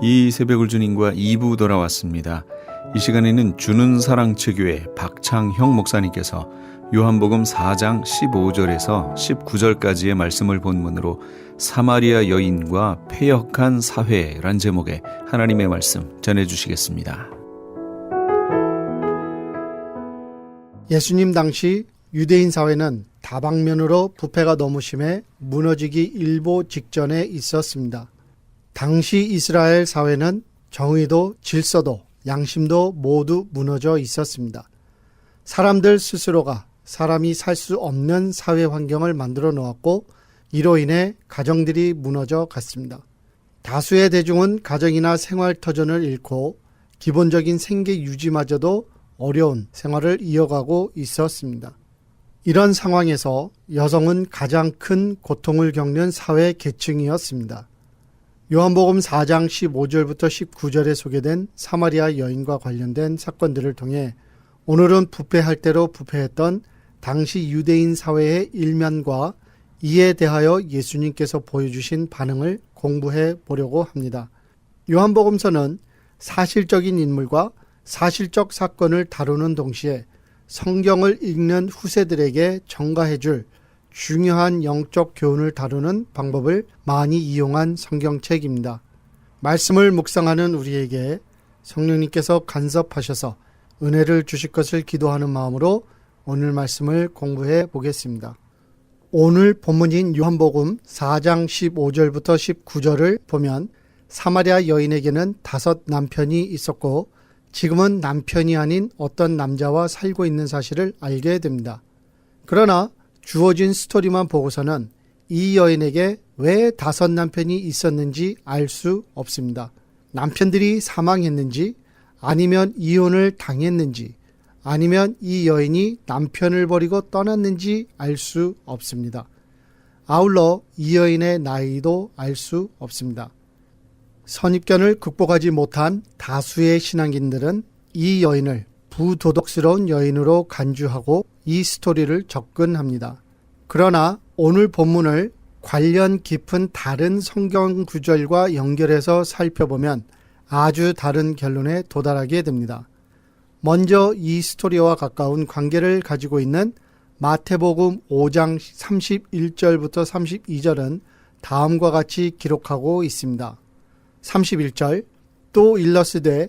이 새벽을 주님과 2부 돌아왔습니다. 이 시간에는 주는 사랑체교회 박창형 목사님께서 요한복음 4장 15절에서 19절까지의 말씀을 본문으로 사마리아 여인과 패역한 사회란 제목의 하나님의 말씀 전해주시겠습니다. 예수님 당시 유대인 사회는 다방면으로 부패가 너무 심해 무너지기 일보 직전에 있었습니다. 당시 이스라엘 사회는 정의도 질서도 양심도 모두 무너져 있었습니다. 사람들 스스로가 사람이 살 수 없는 사회 환경을 만들어 놓았고 이로 인해 가정들이 무너져 갔습니다. 다수의 대중은 가정이나 생활터전을 잃고 기본적인 생계 유지마저도 어려운 생활을 이어가고 있었습니다. 이런 상황에서 여성은 가장 큰 고통을 겪는 사회 계층이었습니다. 요한복음 4장 15절부터 19절에 소개된 사마리아 여인과 관련된 사건들을 통해 오늘은 부패할 대로 부패했던 당시 유대인 사회의 일면과 이에 대하여 예수님께서 보여주신 반응을 공부해 보려고 합니다. 요한복음서는 사실적인 인물과 사실적 사건을 다루는 동시에 성경을 읽는 후세들에게 전가해 줄 중요한 영적 교훈을 다루는 방법을 많이 이용한 성경책입니다. 말씀을 묵상하는 우리에게 성령님께서 간섭하셔서 은혜를 주실 것을 기도하는 마음으로 오늘 말씀을 공부해 보겠습니다. 오늘 본문인 요한복음 4장 15절부터 19절을 보면 사마리아 여인에게는 5 남편이 있었고 지금은 남편이 아닌 어떤 남자와 살고 있는 사실을 알게 됩니다. 그러나 주어진 스토리만 보고서는 이 여인에게 왜 5 남편이 있었는지 알 수 없습니다. 남편들이 사망했는지 아니면 이혼을 당했는지 아니면 이 여인이 남편을 버리고 떠났는지 알 수 없습니다. 아울러 이 여인의 나이도 알 수 없습니다. 선입견을 극복하지 못한 다수의 신앙인들은 이 여인을 부도덕스러운 여인으로 간주하고 이 스토리를 접근합니다. 그러나 오늘 본문을 관련 깊은 다른 성경 구절과 연결해서 살펴보면 아주 다른 결론에 도달하게 됩니다. 먼저 이 스토리와 가까운 관계를 가지고 있는 마태복음 5장 31절부터 32절은 다음과 같이 기록하고 있습니다. 31절 또 일러스되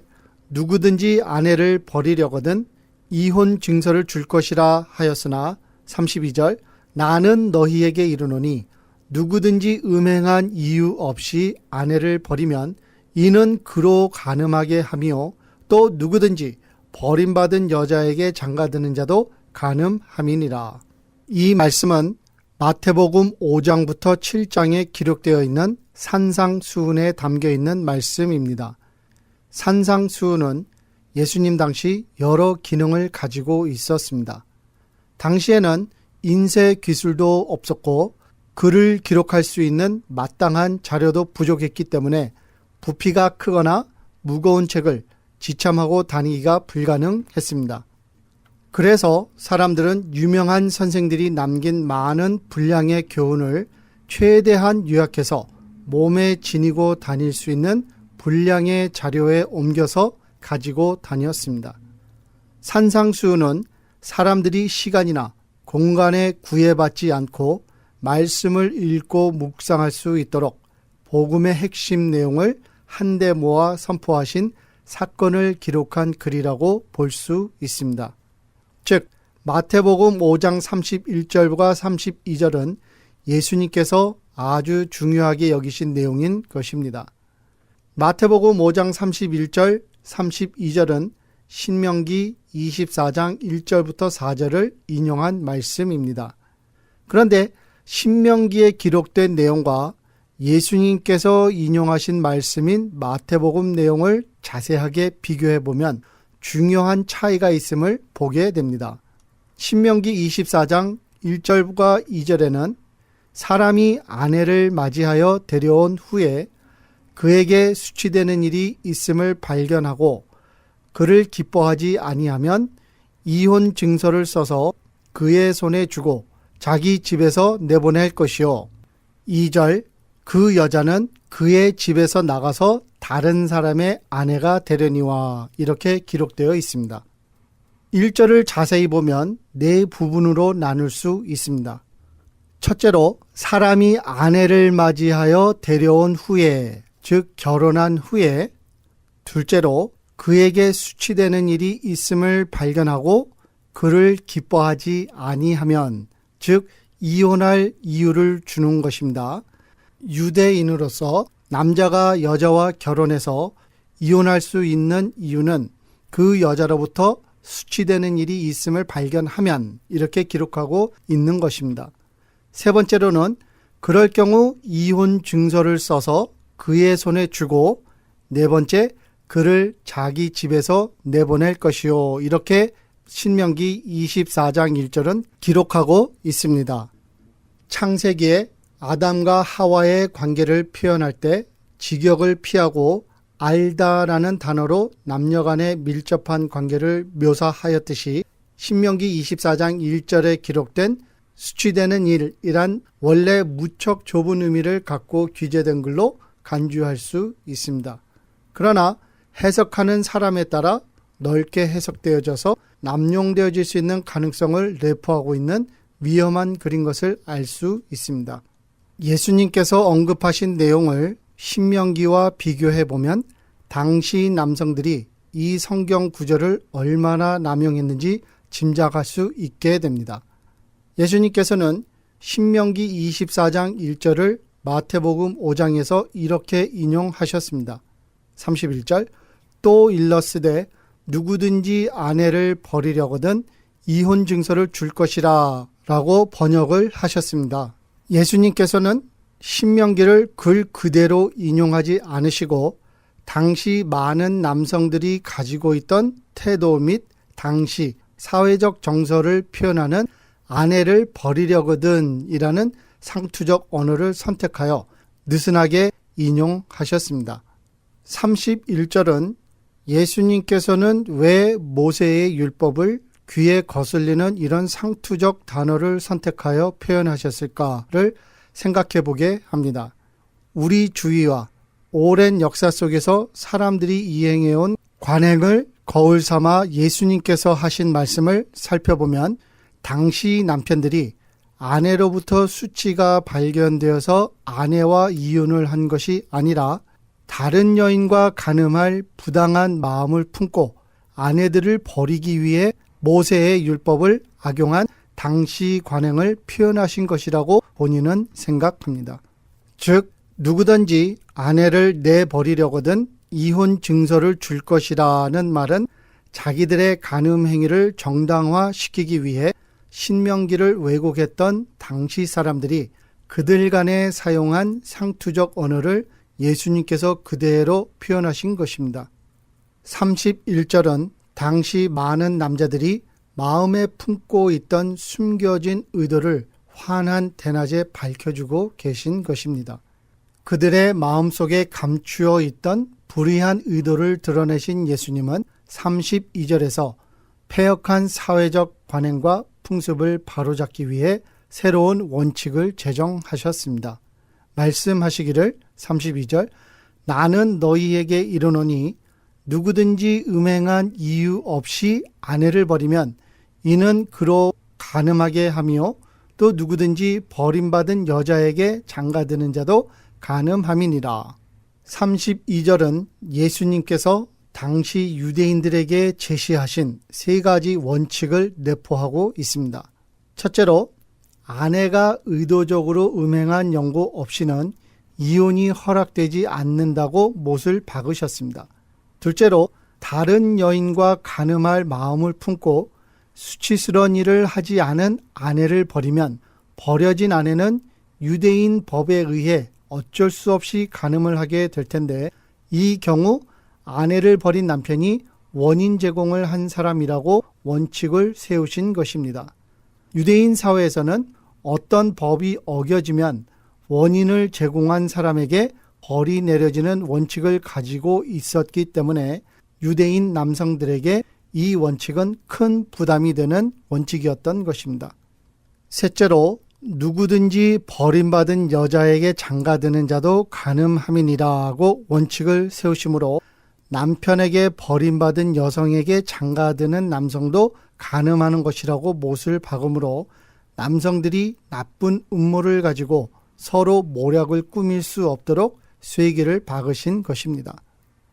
누구든지 아내를 버리려거든 이혼 증서를 줄 것이라 하였으나 32절 나는 너희에게 이르노니 누구든지 음행한 이유 없이 아내를 버리면 이는 그로 간음하게 하며 또 누구든지 버림받은 여자에게 장가드는 자도 간음함이니라. 이 말씀은 마태복음 5장부터 7장에 기록되어 있는 산상수훈에 담겨 있는 말씀입니다. 산상수훈은 예수님 당시 여러 기능을 가지고 있었습니다. 당시에는 인쇄 기술도 없었고 글을 기록할 수 있는 마땅한 자료도 부족했기 때문에 부피가 크거나 무거운 책을 지참하고 다니기가 불가능했습니다. 그래서 사람들은 유명한 선생들이 남긴 많은 분량의 교훈을 최대한 요약해서 몸에 지니고 다닐 수 있는 분량의 자료에 옮겨서 가지고 다녔습니다. 산상수훈은 사람들이 시간이나 공간에 구애받지 않고 말씀을 읽고 묵상할 수 있도록 복음의 핵심 내용을 한데 모아 선포하신 사건을 기록한 글이라고 볼 수 있습니다. 즉 마태복음 5장 31절과 32절은 예수님께서 아주 중요하게 여기신 내용인 것입니다. 마태복음 5장 31절, 32절은 신명기 24장 1절부터 4절을 인용한 말씀입니다. 그런데 신명기에 기록된 내용과 예수님께서 인용하신 말씀인 마태복음 내용을 자세하게 비교해 보면 중요한 차이가 있음을 보게 됩니다. 신명기 24장 1절과 2절에는 사람이 아내를 맞이하여 데려온 후에 그에게 수치되는 일이 있음을 발견하고 그를 기뻐하지 아니하면 이혼 증서를 써서 그의 손에 주고 자기 집에서 내보낼 것이요. 2절 그 여자는 그의 집에서 나가서 다른 사람의 아내가 되려니와 이렇게 기록되어 있습니다. 1절을 자세히 보면 네 부분으로 나눌 수 있습니다. 첫째로 사람이 아내를 맞이하여 데려온 후에, 즉 결혼한 후에, 둘째로 그에게 수치되는 일이 있음을 발견하고 그를 기뻐하지 아니하면, 즉 이혼할 이유를 주는 것입니다. 유대인으로서 남자가 여자와 결혼해서 이혼할 수 있는 이유는 그 여자로부터 수치되는 일이 있음을 발견하면, 이렇게 기록하고 있는 것입니다. 세 번째로는 그럴 경우 이혼 증서를 써서 그의 손에 주고, 네 번째, 그를 자기 집에서 내보낼 것이요, 이렇게 신명기 24장 1절은 기록하고 있습니다. 창세기에 아담과 하와의 관계를 표현할 때 직역을 피하고 알다라는 단어로 남녀간의 밀접한 관계를 묘사하였듯이 신명기 24장 1절에 기록된 수치되는 일이란 원래 무척 좁은 의미를 갖고 기재된 글로 간주할 수 있습니다. 그러나 해석하는 사람에 따라 넓게 해석되어져서 남용되어질 수 있는 가능성을 내포하고 있는 위험한 글인 것을 알 수 있습니다. 예수님께서 언급하신 내용을 신명기와 비교해 보면 당시 남성들이 이 성경 구절을 얼마나 남용했는지 짐작할 수 있게 됩니다. 예수님께서는 신명기 24장 1절을 마태복음 5장에서 이렇게 인용하셨습니다. 31절, 또 일렀으되 누구든지 아내를 버리려거든 이혼 증서를 줄 것이라 라고 번역을 하셨습니다. 예수님께서는 신명기를 글 그대로 인용하지 않으시고 당시 많은 남성들이 가지고 있던 태도 및 당시 사회적 정서를 표현하는 아내를 버리려거든 이라는 상투적 언어를 선택하여 느슨하게 인용하셨습니다. 31절은 예수님께서는 왜 모세의 율법을 귀에 거슬리는 이런 상투적 단어를 선택하여 표현하셨을까를 생각해 보게 합니다. 우리 주위와 오랜 역사 속에서 사람들이 이행해온 관행을 거울 삼아 예수님께서 하신 말씀을 살펴보면 당시 남편들이 아내로부터 수치가 발견되어서 아내와 이혼을 한 것이 아니라 다른 여인과 간음할 부당한 마음을 품고 아내들을 버리기 위해 모세의 율법을 악용한 당시 관행을 표현하신 것이라고 본인은 생각합니다. 즉 누구든지 아내를 내버리려거든 이혼 증서를 줄 것이라는 말은 자기들의 간음 행위를 정당화시키기 위해 신명기를 왜곡했던 당시 사람들이 그들 간에 사용한 상투적 언어를 예수님께서 그대로 표현하신 것입니다. 31절은 당시 많은 남자들이 마음에 품고 있던 숨겨진 의도를 환한 대낮에 밝혀주고 계신 것입니다. 그들의 마음속에 감추어 있던 불의한 의도를 드러내신 예수님은 32절에서 패역한 사회적 관행과 풍습을 바로잡기 위해 새로운 원칙을 제정하셨습니다. 말씀하시기를 32절, 나는 너희에게 이르노니 누구든지 음행한 이유 없이 아내를 버리면 이는 그로 간음하게 하며 또 누구든지 버림받은 여자에게 장가드는 자도 간음함이니라. 32절은 예수님께서 당시 유대인들에게 제시하신 세 가지 원칙을 내포하고 있습니다. 첫째로 아내가 의도적으로 음행한 연고 없이는 이혼이 허락되지 않는다고 못을 박으셨습니다. 둘째로 다른 여인과 간음할 마음을 품고 수치스러운 일을 하지 않은 아내를 버리면 버려진 아내는 유대인 법에 의해 어쩔 수 없이 간음을 하게 될 텐데 이 경우 아내를 버린 남편이 원인 제공을 한 사람이라고 원칙을 세우신 것입니다. 유대인 사회에서는 어떤 법이 어겨지면 원인을 제공한 사람에게 벌이 내려지는 원칙을 가지고 있었기 때문에 유대인 남성들에게 이 원칙은 큰 부담이 되는 원칙이었던 것입니다. 셋째로 누구든지 버림받은 여자에게 장가드는 자도 간음함이니라고 원칙을 세우심으로 남편에게 버림받은 여성에게 장가드는 남성도 간음하는 것이라고 못을 박음으로 남성들이 나쁜 음모를 가지고 서로 모략을 꾸밀 수 없도록 쐐기를 박으신 것입니다.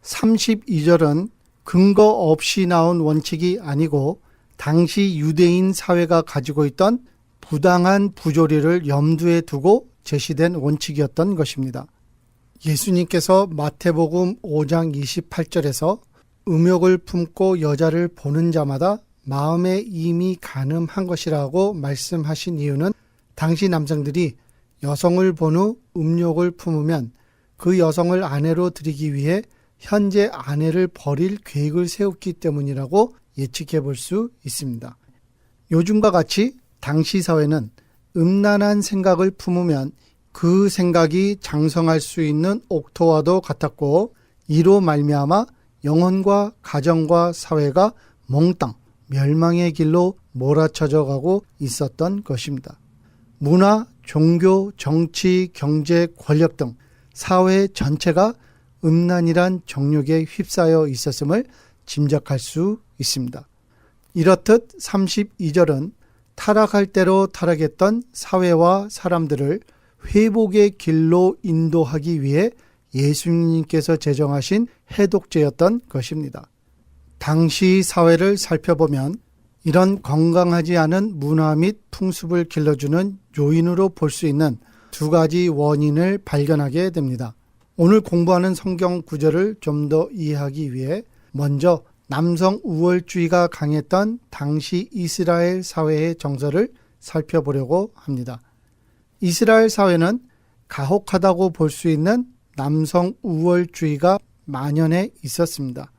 32절은 근거 없이 나온 원칙이 아니고 당시 유대인 사회가 가지고 있던 부당한 부조리를 염두에 두고 제시된 원칙이었던 것입니다. 예수님께서 마태복음 5장 28절에서 음욕을 품고 여자를 보는 자마다 마음에 이미 간음한 것이라고 말씀하신 이유는 당시 남성들이 여성을 본 후 음욕을 품으면 그 여성을 아내로 들이기 위해 현재 아내를 버릴 계획을 세웠기 때문이라고 예측해 볼 수 있습니다. 요즘과 같이 당시 사회는 음란한 생각을 품으면 그 생각이 장성할 수 있는 옥토와도 같았고 이로 말미암아 영혼과 가정과 사회가 몽땅 멸망의 길로 몰아쳐져 가고 있었던 것입니다. 문화, 종교, 정치, 경제, 권력 등 사회 전체가 음란이란 정욕에 휩싸여 있었음을 짐작할 수 있습니다. 이렇듯 32절은 타락할 대로 타락했던 사회와 사람들을 회복의 길로 인도하기 위해 예수님께서 제정하신 해독제였던 것입니다. 당시 사회를 살펴보면 이런 건강하지 않은 문화 및 풍습을 길러주는 요인으로 볼 수 있는 두 가지 원인을 발견하게 됩니다. 오늘 공부하는 성경 구절을 좀 더 이해하기 위해 먼저 남성 우월주의가 강했던 당시 이스라엘 사회의 정서를 살펴보려고 합니다. 이스라엘 사회는 가혹하다고 볼 수 있는 남성 우월주의가 만연해 있었습니다.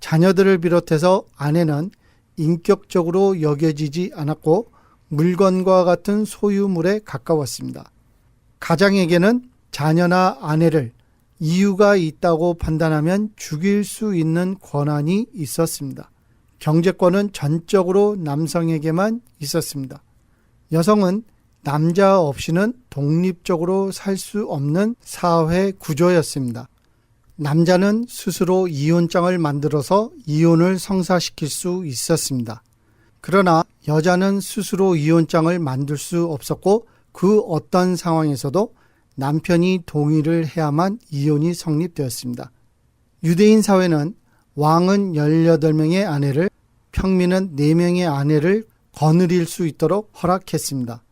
자녀들을 비롯해서 아내는 인격적으로 여겨지지 않았고 물건과 같은 소유물에 가까웠습니다. 가장에게는 자녀나 아내를 이유가 있다고 판단하면 죽일 수 있는 권한이 있었습니다. 경제권은 전적으로 남성에게만 있었습니다. 여성은 남자 없이는 독립적으로 살 수 없는 사회 구조였습니다. 남자는 스스로 이혼장을 만들어서 이혼을 성사시킬 수 있었습니다. 그러나 여자는 스스로 이혼장을 만들 수 없었고 그 어떤 상황에서도 남편이 동의를 해야만 이혼이 성립되었습니다. 유대인 사회는 왕은 18명의 아내를, 평민은 4명의 아내를 거느릴 수 있도록 허락했습니다.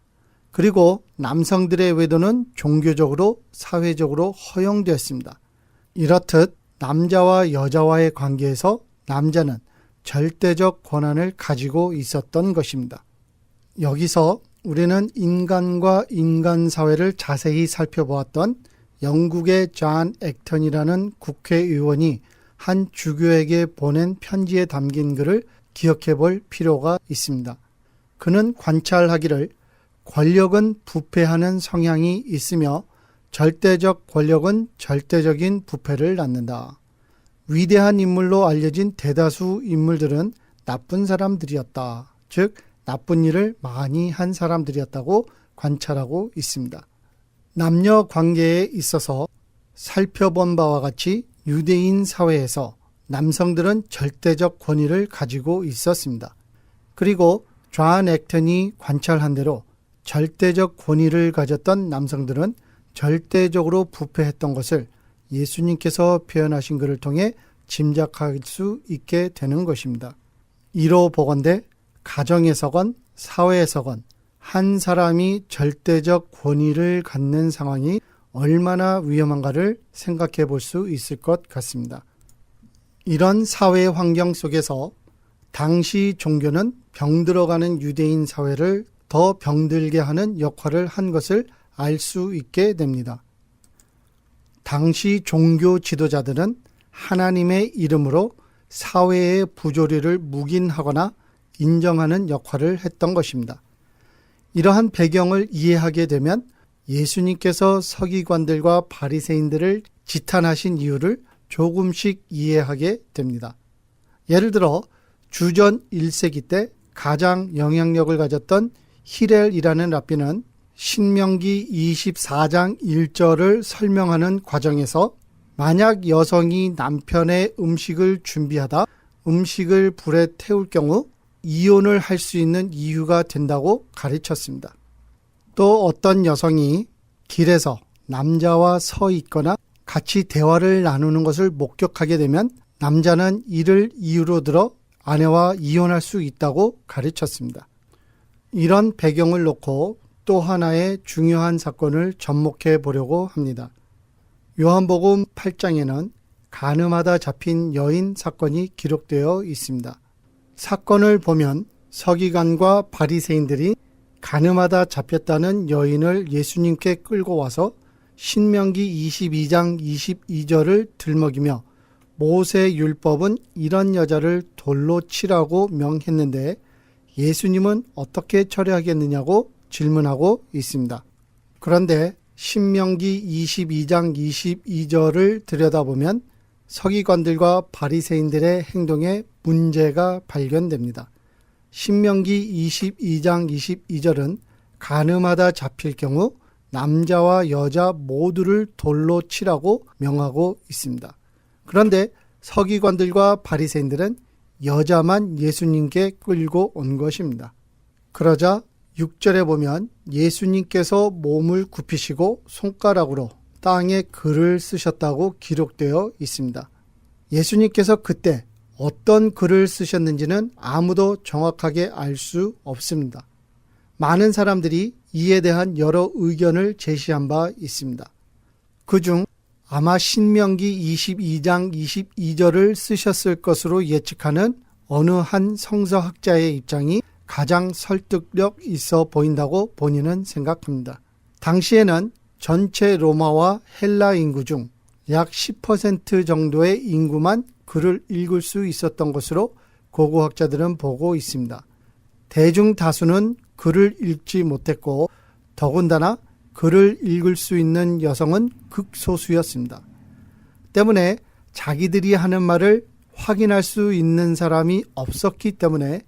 그리고 남성들의 외도는 종교적으로 사회적으로 허용되었습니다. 이렇듯 남자와 여자와의 관계에서 남자는 절대적 권한을 가지고 있었던 것입니다. 여기서 우리는 인간과 인간 사회를 자세히 살펴보았던 영국의 존 액턴이라는 국회의원이 한 주교에게 보낸 편지에 담긴 글을 기억해 볼 필요가 있습니다. 그는 관찰하기를 권력은 부패하는 성향이 있으며 절대적 권력은 절대적인 부패를 낳는다. 위대한 인물로 알려진 대다수 인물들은 나쁜 사람들이었다. 즉 나쁜 일을 많이 한 사람들이었다고 관찰하고 있습니다. 남녀 관계에 있어서 살펴본 바와 같이 유대인 사회에서 남성들은 절대적 권위를 가지고 있었습니다. 그리고 존 액턴이 관찰한 대로 절대적 권위를 가졌던 남성들은 절대적으로 부패했던 것을 예수님께서 표현하신 글을 통해 짐작할 수 있게 되는 것입니다. 이로 보건대 가정에서건 사회에서건 한 사람이 절대적 권위를 갖는 상황이 얼마나 위험한가를 생각해 볼 수 있을 것 같습니다. 이런 사회 환경 속에서 당시 종교는 병들어가는 유대인 사회를 더 병들게 하는 역할을 한 것을 알 수 있게 됩니다. 당시 종교 지도자들은 하나님의 이름으로 사회의 부조리를 묵인하거나 인정하는 역할을 했던 것입니다. 이러한 배경을 이해하게 되면 예수님께서 서기관들과 바리새인들을 지탄하신 이유를 조금씩 이해하게 됩니다. 예를 들어 주전 1세기 때 가장 영향력을 가졌던 히렐이라는 랍비는 신명기 24장 1절을 설명하는 과정에서 만약 여성이 남편의 음식을 준비하다 음식을 불에 태울 경우 이혼을 할 수 있는 이유가 된다고 가르쳤습니다. 또 어떤 여성이 길에서 남자와 서 있거나 같이 대화를 나누는 것을 목격하게 되면 남자는 이를 이유로 들어 아내와 이혼할 수 있다고 가르쳤습니다. 이런 배경을 놓고 또 하나의 중요한 사건을 접목해 보려고 합니다. 요한복음 8장에는 간음하다 잡힌 여인 사건이 기록되어 있습니다. 사건을 보면 서기관과 바리새인들이 간음하다 잡혔다는 여인을 예수님께 끌고 와서 신명기 22장 22절을 들먹이며 모세 율법은 이런 여자를 돌로 치라고 명했는데 예수님은 어떻게 처리하겠느냐고 질문하고 있습니다. 그런데 신명기 22장 22절을 들여다보면 서기관들과 바리새인들의 행동에 문제가 발견됩니다. 신명기 22장 22절은 간음하다 잡힐 경우 남자와 여자 모두를 돌로 치라고 명하고 있습니다. 그런데 서기관들과 바리새인들은 여자만 예수님께 끌고 온 것입니다. 그러자 6절에 보면 예수님께서 몸을 굽히시고 손가락으로 땅에 글을 쓰셨다고 기록되어 있습니다. 예수님께서 그때 어떤 글을 쓰셨는지는 아무도 정확하게 알 수 없습니다. 많은 사람들이 이에 대한 여러 의견을 제시한 바 있습니다. 그중 아마 신명기 22장 22절을 쓰셨을 것으로 예측하는 어느 한 성서학자의 입장이 가장 설득력 있어 보인다고 본인은 생각합니다. 당시에는 전체 로마와 헬라 인구 중 약 10% 정도의 인구만 글을 읽을 수 있었던 것으로 고고학자들은 보고 있습니다. 대중 다수는 글을 읽지 못했고 더군다나 글을 읽을 수 있는 여성은 극소수였습니다. 때문에 자기들이 하는 말을 확인할 수 있는 사람이 없었기 때문에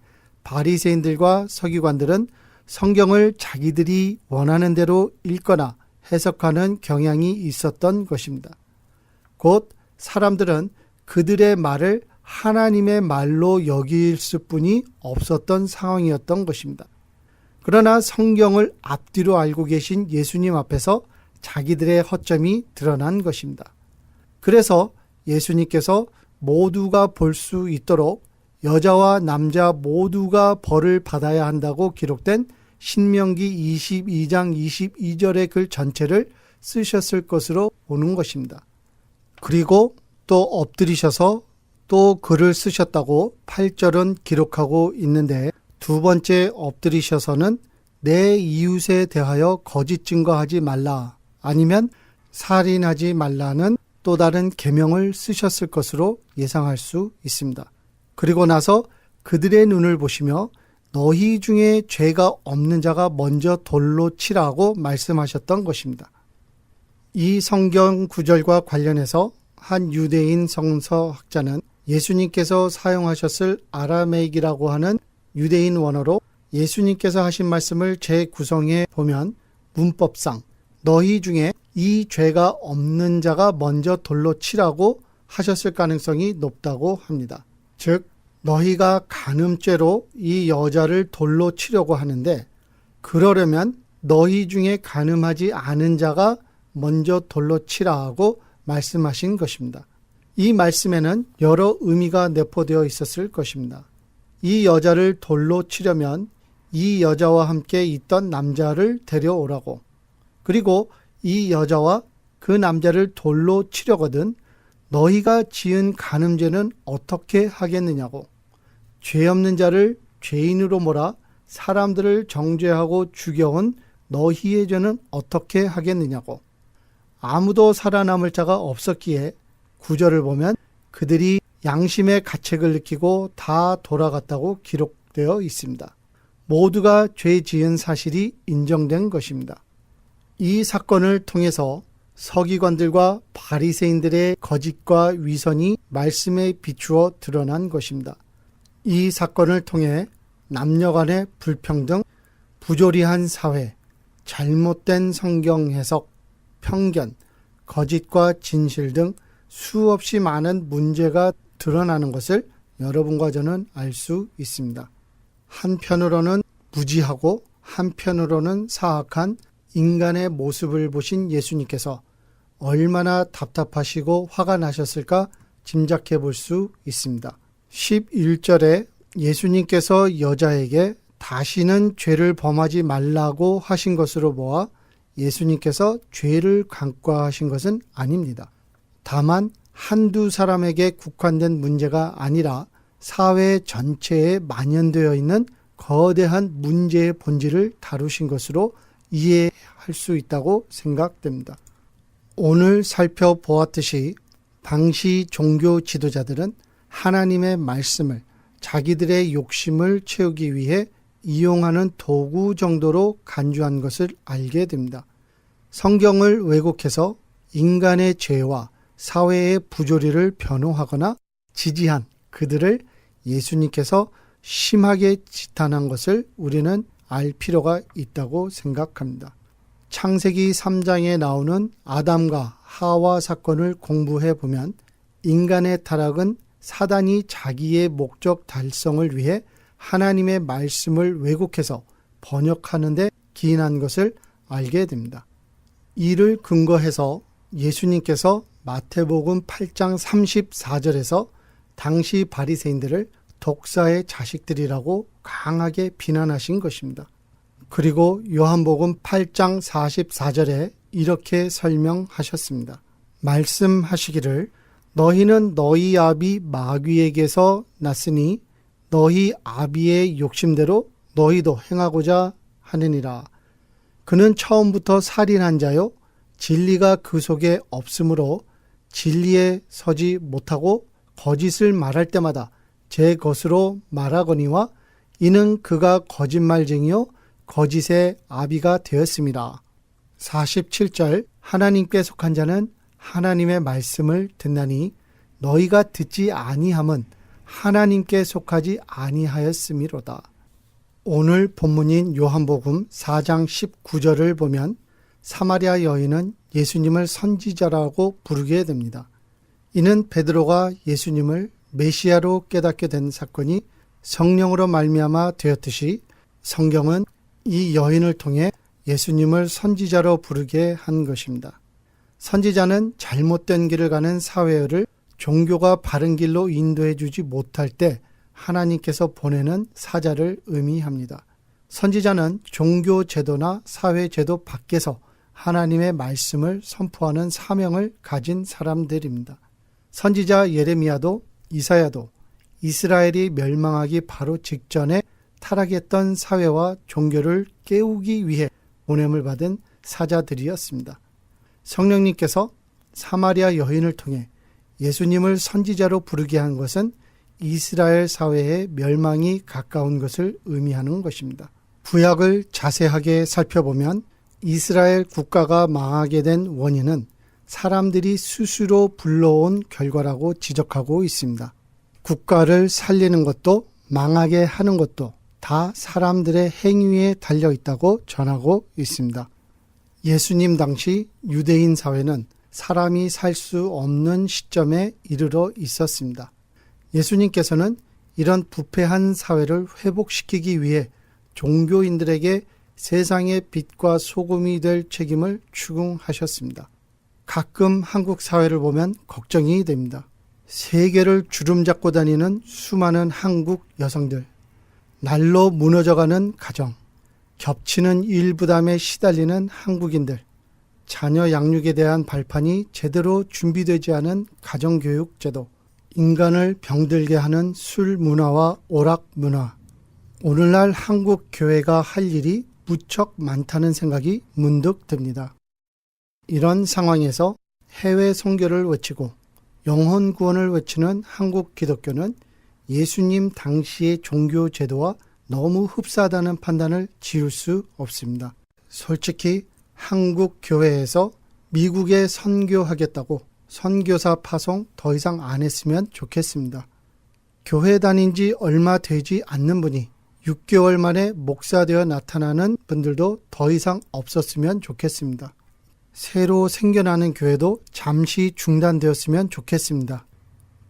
바리새인들과 서기관들은 성경을 자기들이 원하는 대로 읽거나 해석하는 경향이 있었던 것입니다. 곧 사람들은 그들의 말을 하나님의 말로 여길 수뿐이 없었던 상황이었던 것입니다. 그러나 성경을 앞뒤로 알고 계신 예수님 앞에서 자기들의 허점이 드러난 것입니다. 그래서 예수님께서 모두가 볼 수 있도록 여자와 남자 모두가 벌을 받아야 한다고 기록된 신명기 22장 22절의 글 전체를 쓰셨을 것으로 보는 것입니다. 그리고 또 엎드리셔서 또 글을 쓰셨다고 8절은 기록하고 있는데 두 번째 엎드리셔서는 내 이웃에 대하여 거짓 증거하지 말라 아니면 살인하지 말라는 또 다른 계명을 쓰셨을 것으로 예상할 수 있습니다. 그리고 나서 그들의 눈을 보시며 너희 중에 죄가 없는 자가 먼저 돌로 치라고 말씀하셨던 것입니다. 이 성경 구절과 관련해서 한 유대인 성서학자는 예수님께서 사용하셨을 아라메익이라고 하는 유대인 원어로 예수님께서 하신 말씀을 재구성해 보면 문법상 너희 중에 이 죄가 없는 자가 먼저 돌로 치라고 하셨을 가능성이 높다고 합니다. 즉 너희가 간음죄로 이 여자를 돌로 치려고 하는데 그러려면 너희 중에 간음하지 않은 자가 먼저 돌로 치라 하고 말씀하신 것입니다. 이 말씀에는 여러 의미가 내포되어 있었을 것입니다. 이 여자를 돌로 치려면 이 여자와 함께 있던 남자를 데려오라고, 그리고 이 여자와 그 남자를 돌로 치려거든 너희가 지은 간음죄는 어떻게 하겠느냐고, 죄 없는 자를 죄인으로 몰아 사람들을 정죄하고 죽여온 너희의 죄는 어떻게 하겠느냐고. 아무도 살아남을 자가 없었기에 9절을 보면 그들이 양심의 가책을 느끼고 다 돌아갔다고 기록되어 있습니다. 모두가 죄 지은 사실이 인정된 것입니다. 이 사건을 통해서 서기관들과 바리새인들의 거짓과 위선이 말씀에 비추어 드러난 것입니다. 이 사건을 통해 남녀 간의 불평등, 부조리한 사회, 잘못된 성경 해석, 편견, 거짓과 진실 등 수없이 많은 문제가 드러나는 것을 여러분과 저는 알 수 있습니다. 한편으로는 무지하고 한편으로는 사악한 인간의 모습을 보신 예수님께서 얼마나 답답하시고 화가 나셨을까 짐작해 볼 수 있습니다. 11절에 예수님께서 여자에게 다시는 죄를 범하지 말라고 하신 것으로 보아 예수님께서 죄를 간과하신 것은 아닙니다. 다만 한두 사람에게 국한된 문제가 아니라 사회 전체에 만연되어 있는 거대한 문제의 본질을 다루신 것으로 이해할 수 있다고 생각됩니다. 오늘 살펴보았듯이 당시 종교 지도자들은 하나님의 말씀을 자기들의 욕심을 채우기 위해 이용하는 도구 정도로 간주한 것을 알게 됩니다. 성경을 왜곡해서 인간의 죄와 사회의 부조리를 변호하거나 지지한 그들을 예수님께서 심하게 지탄한 것을 우리는 알 필요가 있다고 생각합니다. 창세기 3장에 나오는 아담과 하와 사건을 공부해 보면 인간의 타락은 사단이 자기의 목적 달성을 위해 하나님의 말씀을 왜곡해서 번역하는 데 기인한 것을 알게 됩니다. 이를 근거해서 예수님께서 마태복음 8장 34절에서 당시 바리새인들을 독사의 자식들이라고 강하게 비난하신 것입니다. 그리고 요한복음 8장 44절에 이렇게 설명하셨습니다. 말씀하시기를 너희는 너희 아비 마귀에게서 났으니 너희 아비의 욕심대로 너희도 행하고자 하느니라. 그는 처음부터 살인한 자요 진리가 그 속에 없으므로 진리에 서지 못하고 거짓을 말할 때마다 제 것으로 말하거니와 이는 그가 거짓말쟁이요 거짓의 아비가 되었습니다. 47절 하나님께 속한 자는 하나님의 말씀을 듣나니 너희가 듣지 아니함은 하나님께 속하지 아니하였음이로다. 오늘 본문인 요한복음 4장 19절을 보면 사마리아 여인은 예수님을 선지자라고 부르게 됩니다. 이는 베드로가 예수님을 메시아로 깨닫게 된 사건이 성령으로 말미암아 되었듯이 성경은 이 여인을 통해 예수님을 선지자로 부르게 한 것입니다. 선지자는 잘못된 길을 가는 사회를 종교가 바른 길로 인도해 주지 못할 때 하나님께서 보내는 사자를 의미합니다. 선지자는 종교 제도나 사회 제도 밖에서 하나님의 말씀을 선포하는 사명을 가진 사람들입니다. 선지자 예레미야도 이사야도 이스라엘이 멸망하기 바로 직전에 타락했던 사회와 종교를 깨우기 위해 보냄을 받은 사자들이었습니다. 성령님께서 사마리아 여인을 통해 예수님을 선지자로 부르게 한 것은 이스라엘 사회의 멸망이 가까운 것을 의미하는 것입니다. 구약을 자세하게 살펴보면 이스라엘 국가가 망하게 된 원인은 사람들이 스스로 불러온 결과라고 지적하고 있습니다. 국가를 살리는 것도 망하게 하는 것도 다 사람들의 행위에 달려 있다고 전하고 있습니다. 예수님 당시 유대인 사회는 사람이 살 수 없는 시점에 이르러 있었습니다. 예수님께서는 이런 부패한 사회를 회복시키기 위해 종교인들에게 세상의 빛과 소금이 될 책임을 추궁하셨습니다. 가끔 한국 사회를 보면 걱정이 됩니다. 세계를 주름잡고 다니는 수많은 한국 여성들, 날로 무너져가는 가정, 겹치는 일부담에 시달리는 한국인들, 자녀 양육에 대한 발판이 제대로 준비되지 않은 가정교육 제도, 인간을 병들게 하는 술 문화와 오락 문화, 오늘날 한국 교회가 할 일이 무척 많다는 생각이 문득 듭니다. 이런 상황에서 해외 선교를 외치고 영혼 구원을 외치는 한국 기독교는 예수님 당시의 종교 제도와 너무 흡사하다는 판단을 지을 수 없습니다. 솔직히 한국 교회에서 미국에 선교하겠다고 선교사 파송 더 이상 안 했으면 좋겠습니다. 교회 다닌 지 얼마 되지 않는 분이 6개월 만에 목사되어 나타나는 분들도 더 이상 없었으면 좋겠습니다. 새로 생겨나는 교회도 잠시 중단되었으면 좋겠습니다.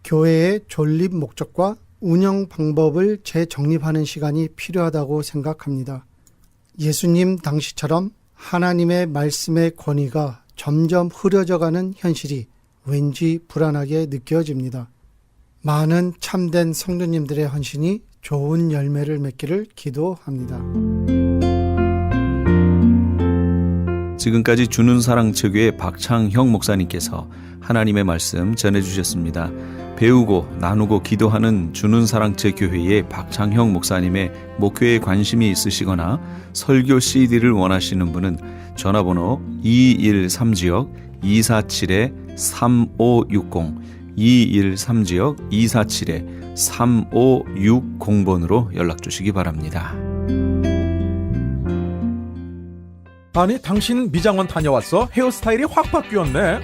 교회의 존립 목적과 운영 방법을 재정립하는 시간이 필요하다고 생각합니다. 예수님 당시처럼 하나님의 말씀의 권위가 점점 흐려져가는 현실이 왠지 불안하게 느껴집니다. 많은 참된 성도님들의 헌신이 좋은 열매를 맺기를 기도합니다. 지금까지 주는 사랑 체교의 박창형 목사님께서 하나님의 말씀 전해주셨습니다. 배우고 나누고 기도하는 주는 사랑체 교회의 박창형 목사님의 목회에 관심이 있으시거나 설교 CD를 원하시는 분은 전화번호 213지역 247-3560 213지역 247-3560번으로 연락 주시기 바랍니다. 아니 당신 미장원 다녀왔어? 헤어스타일이 확 바뀌었네.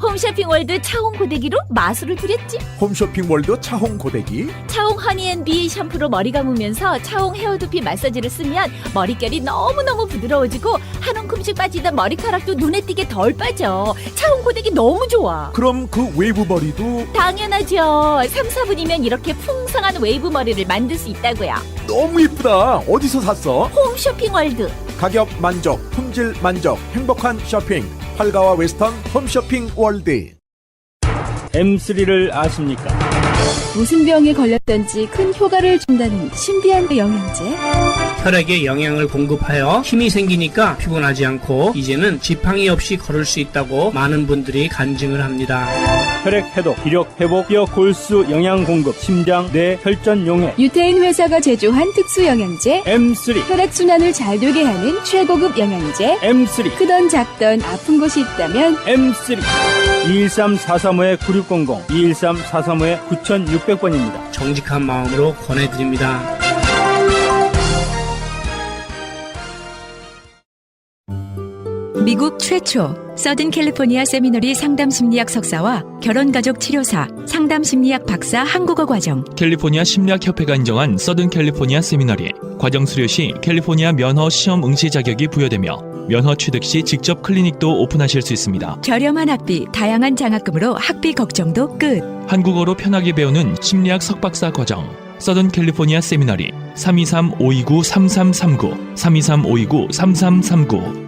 홈쇼핑월드 차홍 고데기로 마술을 부렸지. 홈쇼핑월드 차홍 고데기. 차홍 허니앤비 샴푸로 머리 감으면서 차홍 헤어두피 마사지를 쓰면 머릿결이 너무너무 부드러워지고 한 움큼씩 빠지던 머리카락도 눈에 띄게 덜 빠져. 차홍 고데기 너무 좋아. 그럼 그 웨이브 머리도 당연하죠. 3, 4분이면 이렇게 풍성한 웨이브 머리를 만들 수 있다고요. 너무 이쁘다. 어디서 샀어? 홈쇼핑월드. 가격 만족, 품질 만족, 행복한 쇼핑. 활가와 웨스턴 홈쇼핑 월드. M3를 아십니까? 무슨 병에 걸렸던지 큰 효과를 준다는 신비한 영양제. 혈액에 영양을 공급하여 힘이 생기니까 피곤하지 않고 이제는 지팡이 없이 걸을 수 있다고 많은 분들이 간증을 합니다. 혈액 해독, 기력 회복, 뼈 골수 영양 공급, 심장, 뇌, 혈전 용해. 유태인 회사가 제조한 특수 영양제. M3, 혈액순환을 잘 되게 하는 최고급 영양제. M3, 크던 작던 아픈 곳이 있다면 M3. 213-435-9600, 213-435-9600번입니다. 정직한 마음으로 권해드립니다. 미국 최초 서든 캘리포니아 세미너리 상담심리학 석사와 결혼가족 치료사, 상담심리학 박사 한국어 과정. 캘리포니아 심리학협회가 인정한 서든 캘리포니아 세미너리. 과정 수료 시 캘리포니아 면허 시험 응시 자격이 부여되며 면허 취득 시 직접 클리닉도 오픈하실 수 있습니다. 저렴한 학비, 다양한 장학금으로 학비 걱정도 끝. 한국어로 편하게 배우는 심리학 석박사 과정. 서든 캘리포니아 세미너리 323-529-3339 323-529-3339.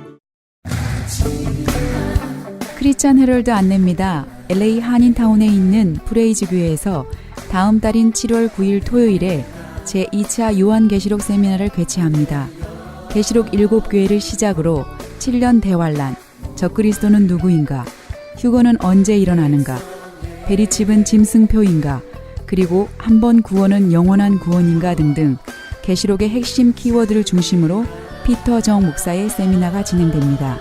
크리스찬 헤럴드 안내입니다. LA 한인타운에 있는 프레이즈 교회에서 다음 달인 7월 9일 토요일에 제2차 요한계시록 세미나를 개최합니다. 계시록 7교회를 시작으로 7년 대환란, 적그리스도는 누구인가, 휴거는 언제 일어나는가, 베리칩은 짐승표인가, 그리고 한 번 구원은 영원한 구원인가 등등 계시록의 핵심 키워드를 중심으로 피터 정 목사의 세미나가 진행됩니다.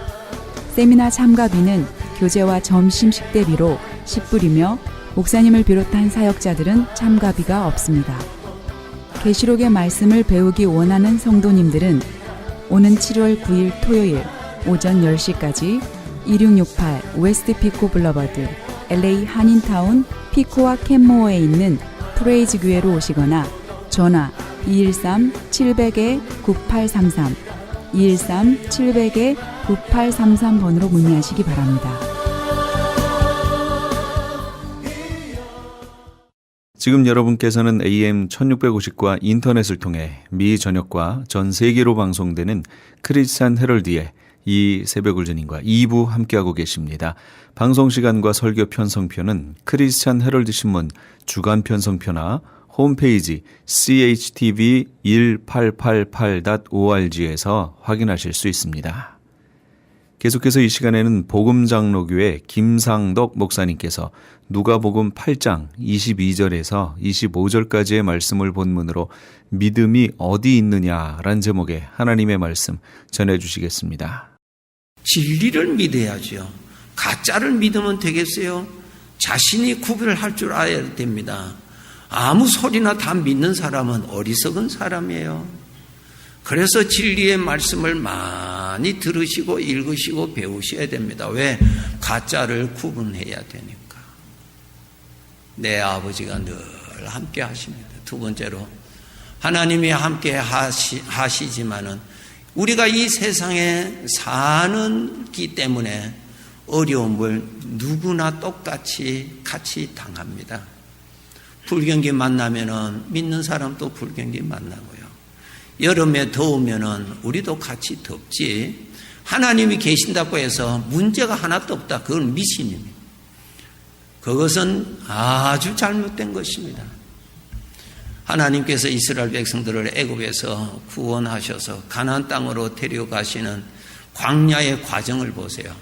세미나 참가비는 교재와 점심 식대비로 10불이며 목사님을 비롯한 사역자들은 참가비가 없습니다. 계시록의 말씀을 배우기 원하는 성도님들은 오는 7월 9일 토요일 오전 10시까지 2668 웨스트 피코 블러버드 LA 한인타운 피코와 캔모어에 있는 프레이즈 교회로 오시거나 전화 213-700-9833 213-700-9833번으로 문의하시기 바랍니다. 지금 여러분께서는 AM 1650과 인터넷을 통해 미 전역과 전 세계로 방송되는 크리스찬 헤럴드의 이 새벽을 주님과 2부 함께하고 계십니다. 방송시간과 설교 편성표는 크리스찬 헤럴드 신문 주간 편성표나 홈페이지 chtv1888.org에서 확인하실 수 있습니다. 계속해서 이 시간에는 복음장로교회 김상덕 목사님께서 누가복음 8장 22절에서 25절까지의 말씀을 본문으로 믿음이 어디 있느냐라는 제목의 하나님의 말씀 전해주시겠습니다. 진리를 믿어야죠. 가짜를 믿으면 되겠어요? 자신이 구별을 할 줄 알아야 됩니다. 아무 소리나 다 믿는 사람은 어리석은 사람이에요. 그래서 진리의 말씀을 많이 들으시고 읽으시고 배우셔야 됩니다. 왜? 가짜를 구분해야 되니까. 내 아버지가 늘 함께 하십니다. 두 번째로 하나님이 함께 하시지만은 우리가 이 세상에 사는 기 때문에 어려움을 누구나 똑같이 같이 당합니다. 불경기 만나면은 믿는 사람도 불경기 만나고요. 여름에 더우면은 우리도 같이 덥지. 하나님이 계신다고 해서 문제가 하나도 없다. 그건 미신입니다. 그것은 아주 잘못된 것입니다. 하나님께서 이스라엘 백성들을 애굽에서 구원하셔서 가나안 땅으로 데려가시는 광야의 과정을 보세요.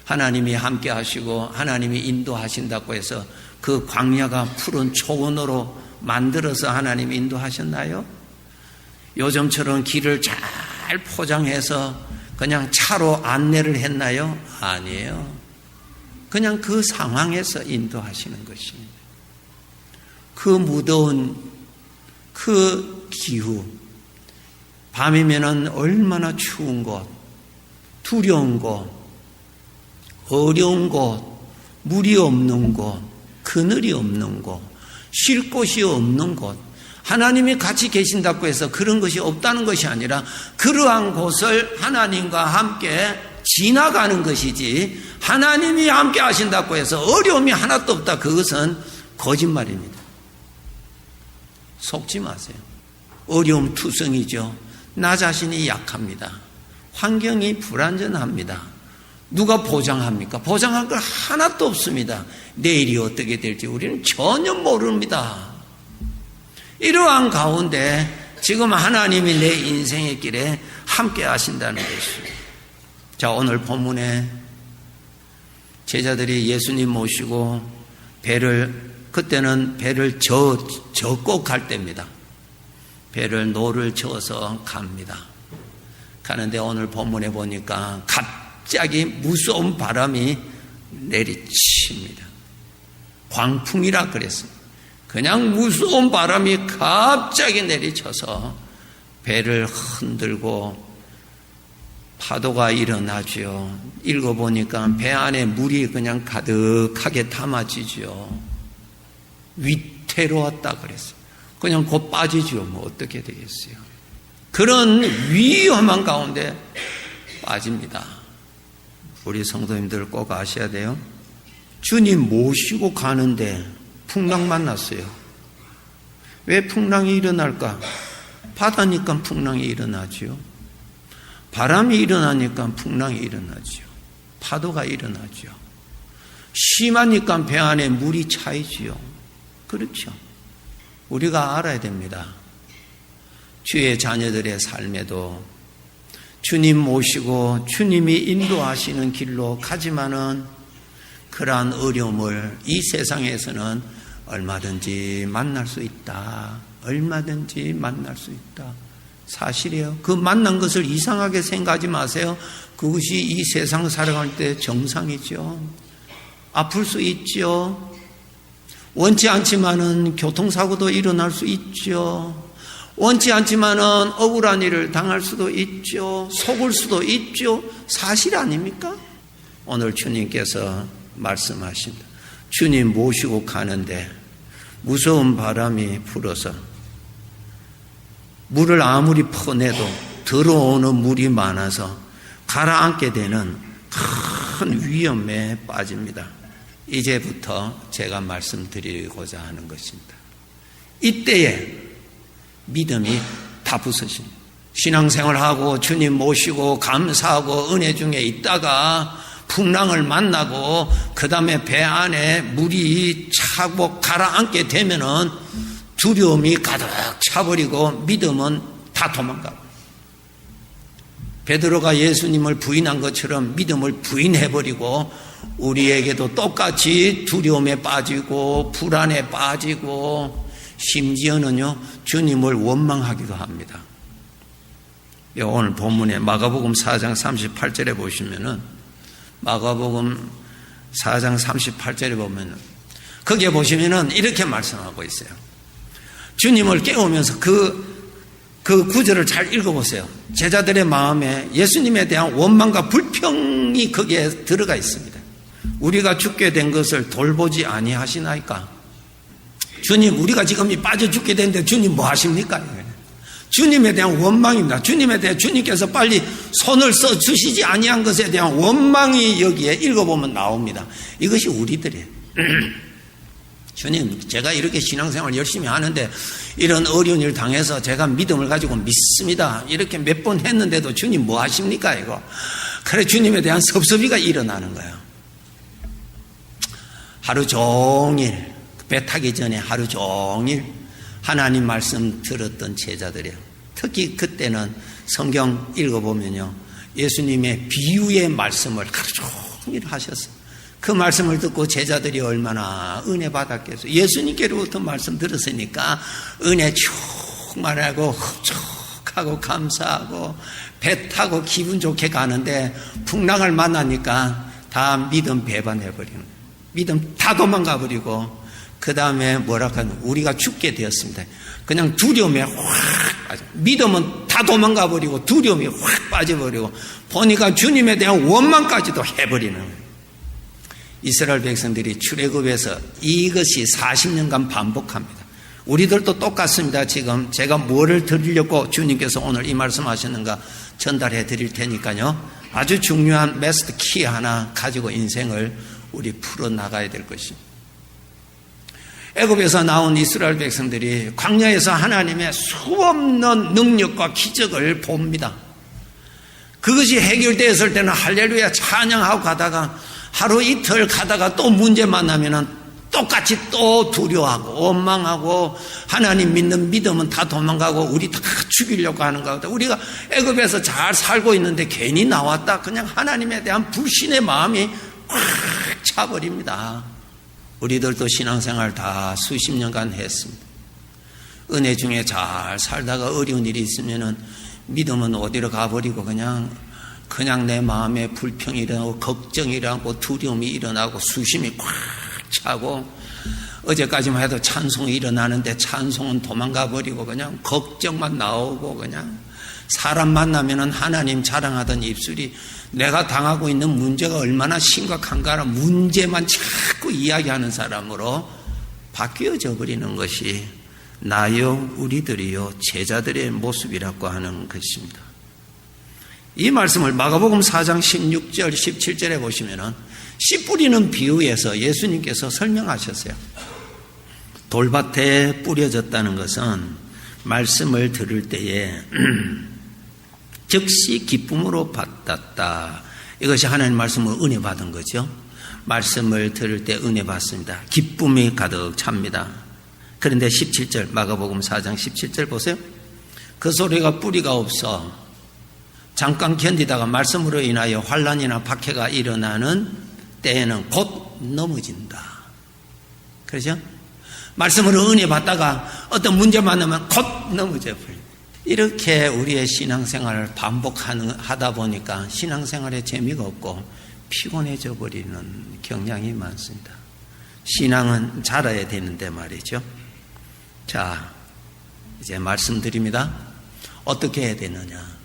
하나님이 함께 하시고 하나님이 인도하신다고 해서 그 광야가 푸른 초원으로 만들어서 하나님이 인도하셨나요? 요즘처럼 길을 잘 포장해서 그냥 차로 안내를 했나요? 아니에요. 그냥 그 상황에서 인도하시는 것입니다. 그 무더운 그 기후, 밤이면은 얼마나 추운 곳, 두려운 곳, 어려운 곳, 물이 없는 곳, 그늘이 없는 곳, 쉴 곳이 없는 곳, 하나님이 같이 계신다고 해서 그런 것이 없다는 것이 아니라 그러한 곳을 하나님과 함께 지나가는 것이지, 하나님이 함께 하신다고 해서 어려움이 하나도 없다, 그것은 거짓말입니다. 속지 마세요. 어려움 투성이죠. 나 자신이 약합니다. 환경이 불안전합니다. 누가 보장합니까? 보장할 걸 하나도 없습니다. 내일이 어떻게 될지 우리는 전혀 모릅니다. 이러한 가운데 지금 하나님이 내 인생의 길에 함께 하신다는 것입니다. 자, 오늘 본문에 제자들이 예수님 모시고 그때는 배를 젓고 갈 때입니다. 배를 노를 저어서 갑니다. 가는데 오늘 본문에 보니까 갑자기 무서운 바람이 내리칩니다. 광풍이라 그랬습니다. 그냥 무서운 바람이 갑자기 내리쳐서 배를 흔들고 파도가 일어나죠. 읽어보니까 배 안에 물이 그냥 가득하게 담아지죠. 위태로웠다 그랬어요. 그냥 곧 빠지죠. 뭐 어떻게 되겠어요. 그런 위험한 가운데 빠집니다. 우리 성도님들 꼭 아셔야 돼요. 주님 모시고 가는데 풍랑 만났어요. 왜 풍랑이 일어날까? 바다니까 풍랑이 일어나죠. 바람이 일어나니까 풍랑이 일어나죠. 파도가 일어나죠. 심하니까 배 안에 물이 차이지요. 그렇죠. 우리가 알아야 됩니다. 주의 자녀들의 삶에도 주님 모시고 주님이 인도하시는 길로 가지만은 그러한 어려움을 이 세상에서는 얼마든지 만날 수 있다. 얼마든지 만날 수 있다. 사실이에요. 그 만난 것을 이상하게 생각하지 마세요. 그것이 이 세상 살아갈 때 정상이죠. 아플 수 있죠. 원치 않지만은 교통사고도 일어날 수 있죠. 원치 않지만은 억울한 일을 당할 수도 있죠. 속을 수도 있죠. 사실 아닙니까? 오늘 주님께서 말씀하신다. 주님 모시고 가는데 무서운 바람이 불어서 물을 아무리 퍼내도 들어오는 물이 많아서 가라앉게 되는 큰 위험에 빠집니다. 이제부터 제가 말씀드리고자 하는 것입니다. 이때에 믿음이 다 부서집니다. 신앙생활하고 주님 모시고 감사하고 은혜 중에 있다가 풍랑을 만나고 그 다음에 배 안에 물이 차고 가라앉게 되면은 두려움이 가득 차버리고 믿음은 다 도망가고, 베드로가 예수님을 부인한 것처럼 믿음을 부인해버리고 우리에게도 똑같이 두려움에 빠지고 불안에 빠지고 심지어는요 주님을 원망하기도 합니다. 오늘 본문에 마가복음 4장 38절에 보시면은 마가복음 4장 38절에 보면은 거기에 보시면은 이렇게 말씀하고 있어요. 주님을 깨우면서 그 구절을 잘 읽어보세요. 제자들의 마음에 예수님에 대한 원망과 불평이 거기에 들어가 있습니다. 우리가 죽게 된 것을 돌보지 아니하시나이까? 주님, 우리가 지금 빠져 죽게 됐는데 주님 뭐 하십니까? 주님에 대한 원망입니다. 주님에 대해 주님께서 빨리 손을 써 주시지 아니한 것에 대한 원망이 여기에 읽어보면 나옵니다. 이것이 우리들이에요. 주님, 제가 이렇게 신앙생활 열심히 하는데 이런 어려운 일 당해서 제가 믿음을 가지고 믿습니다. 이렇게 몇 번 했는데도 주님 뭐 하십니까 이거? 그래 주님에 대한 섭섭이가 일어나는 거예요. 하루 종일 배 타기 전에 하루 종일 하나님 말씀 들었던 제자들이에요. 특히 그때는 성경 읽어보면요, 예수님의 비유의 말씀을 하루 종일 하셨어요. 그 말씀을 듣고 제자들이 얼마나 은혜 받았겠어요. 예수님께로부터 말씀 들었으니까 은혜 충만하고 흡족하고 감사하고 배 타고 기분 좋게 가는데 풍랑을 만나니까 다 믿음 배반해버리는 거예요. 믿음 다 도망가 버리고 그 다음에 뭐랄까 우리가 죽게 되었습니다. 그냥 두려움에 확 빠져. 믿음은 다 도망가 버리고 두려움이 확 빠져버리고 보니까 주님에 대한 원망까지도 해버리는 거예요. 이스라엘 백성들이 출애굽에서 이것이 40년간 반복합니다. 우리들도 똑같습니다. 지금 제가 뭐를 드리려고 주님께서 오늘 이 말씀하셨는가 전달해 드릴 테니까요. 아주 중요한 메스트 키 하나 가지고 인생을 우리 풀어나가야 될 것입니다. 애굽에서 나온 이스라엘 백성들이 광야에서 하나님의 수없는 능력과 기적을 봅니다. 그것이 해결되었을 때는 할렐루야 찬양하고 가다가 하루 이틀 가다가 또 문제 만나면은 똑같이 또 두려워하고 원망하고 하나님 믿는 믿음은 다 도망가고 우리 다 죽이려고 하는 것 같다. 우리가 애굽에서 잘 살고 있는데 괜히 나왔다. 그냥 하나님에 대한 불신의 마음이 꽉 차버립니다. 우리들도 신앙생활 다 수십 년간 했습니다. 은혜 중에 잘 살다가 어려운 일이 있으면은 믿음은 어디로 가버리고 그냥 내 마음에 불평이 일어나고 걱정이 일어나고 두려움이 일어나고 수심이 꽉 차고 어제까지만 해도 찬송이 일어나는데 찬송은 도망가 버리고 그냥 걱정만 나오고 그냥 사람 만나면은 하나님 자랑하던 입술이 내가 당하고 있는 문제가 얼마나 심각한가라 문제만 자꾸 이야기하는 사람으로 바뀌어져 버리는 것이 나요 우리들이요 제자들의 모습이라고 하는 것입니다. 이 말씀을 마가복음 4장 16절 17절에 보시면은 씨 뿌리는 비유에서 예수님께서 설명하셨어요. 돌밭에 뿌려졌다는 것은 말씀을 들을 때에 즉시 기쁨으로 받았다. 이것이 하나님 말씀으로 은혜 받은 거죠. 말씀을 들을 때 은혜 받습니다. 기쁨이 가득 찹니다. 그런데 17절 마가복음 4장 17절 보세요. 그 소리가 뿌리가 없어 잠깐 견디다가 말씀으로 인하여 환난이나 박해가 일어나는 때에는 곧 넘어진다. 그렇죠? 말씀으로 은혜 받다가 어떤 문제 만나면 곧 넘어져 버립니다. 이렇게 우리의 신앙생활을 반복하다 보니까 신앙생활에 재미가 없고 피곤해져 버리는 경향이 많습니다. 신앙은 자라야 되는데 말이죠. 자, 이제 말씀드립니다. 어떻게 해야 되느냐.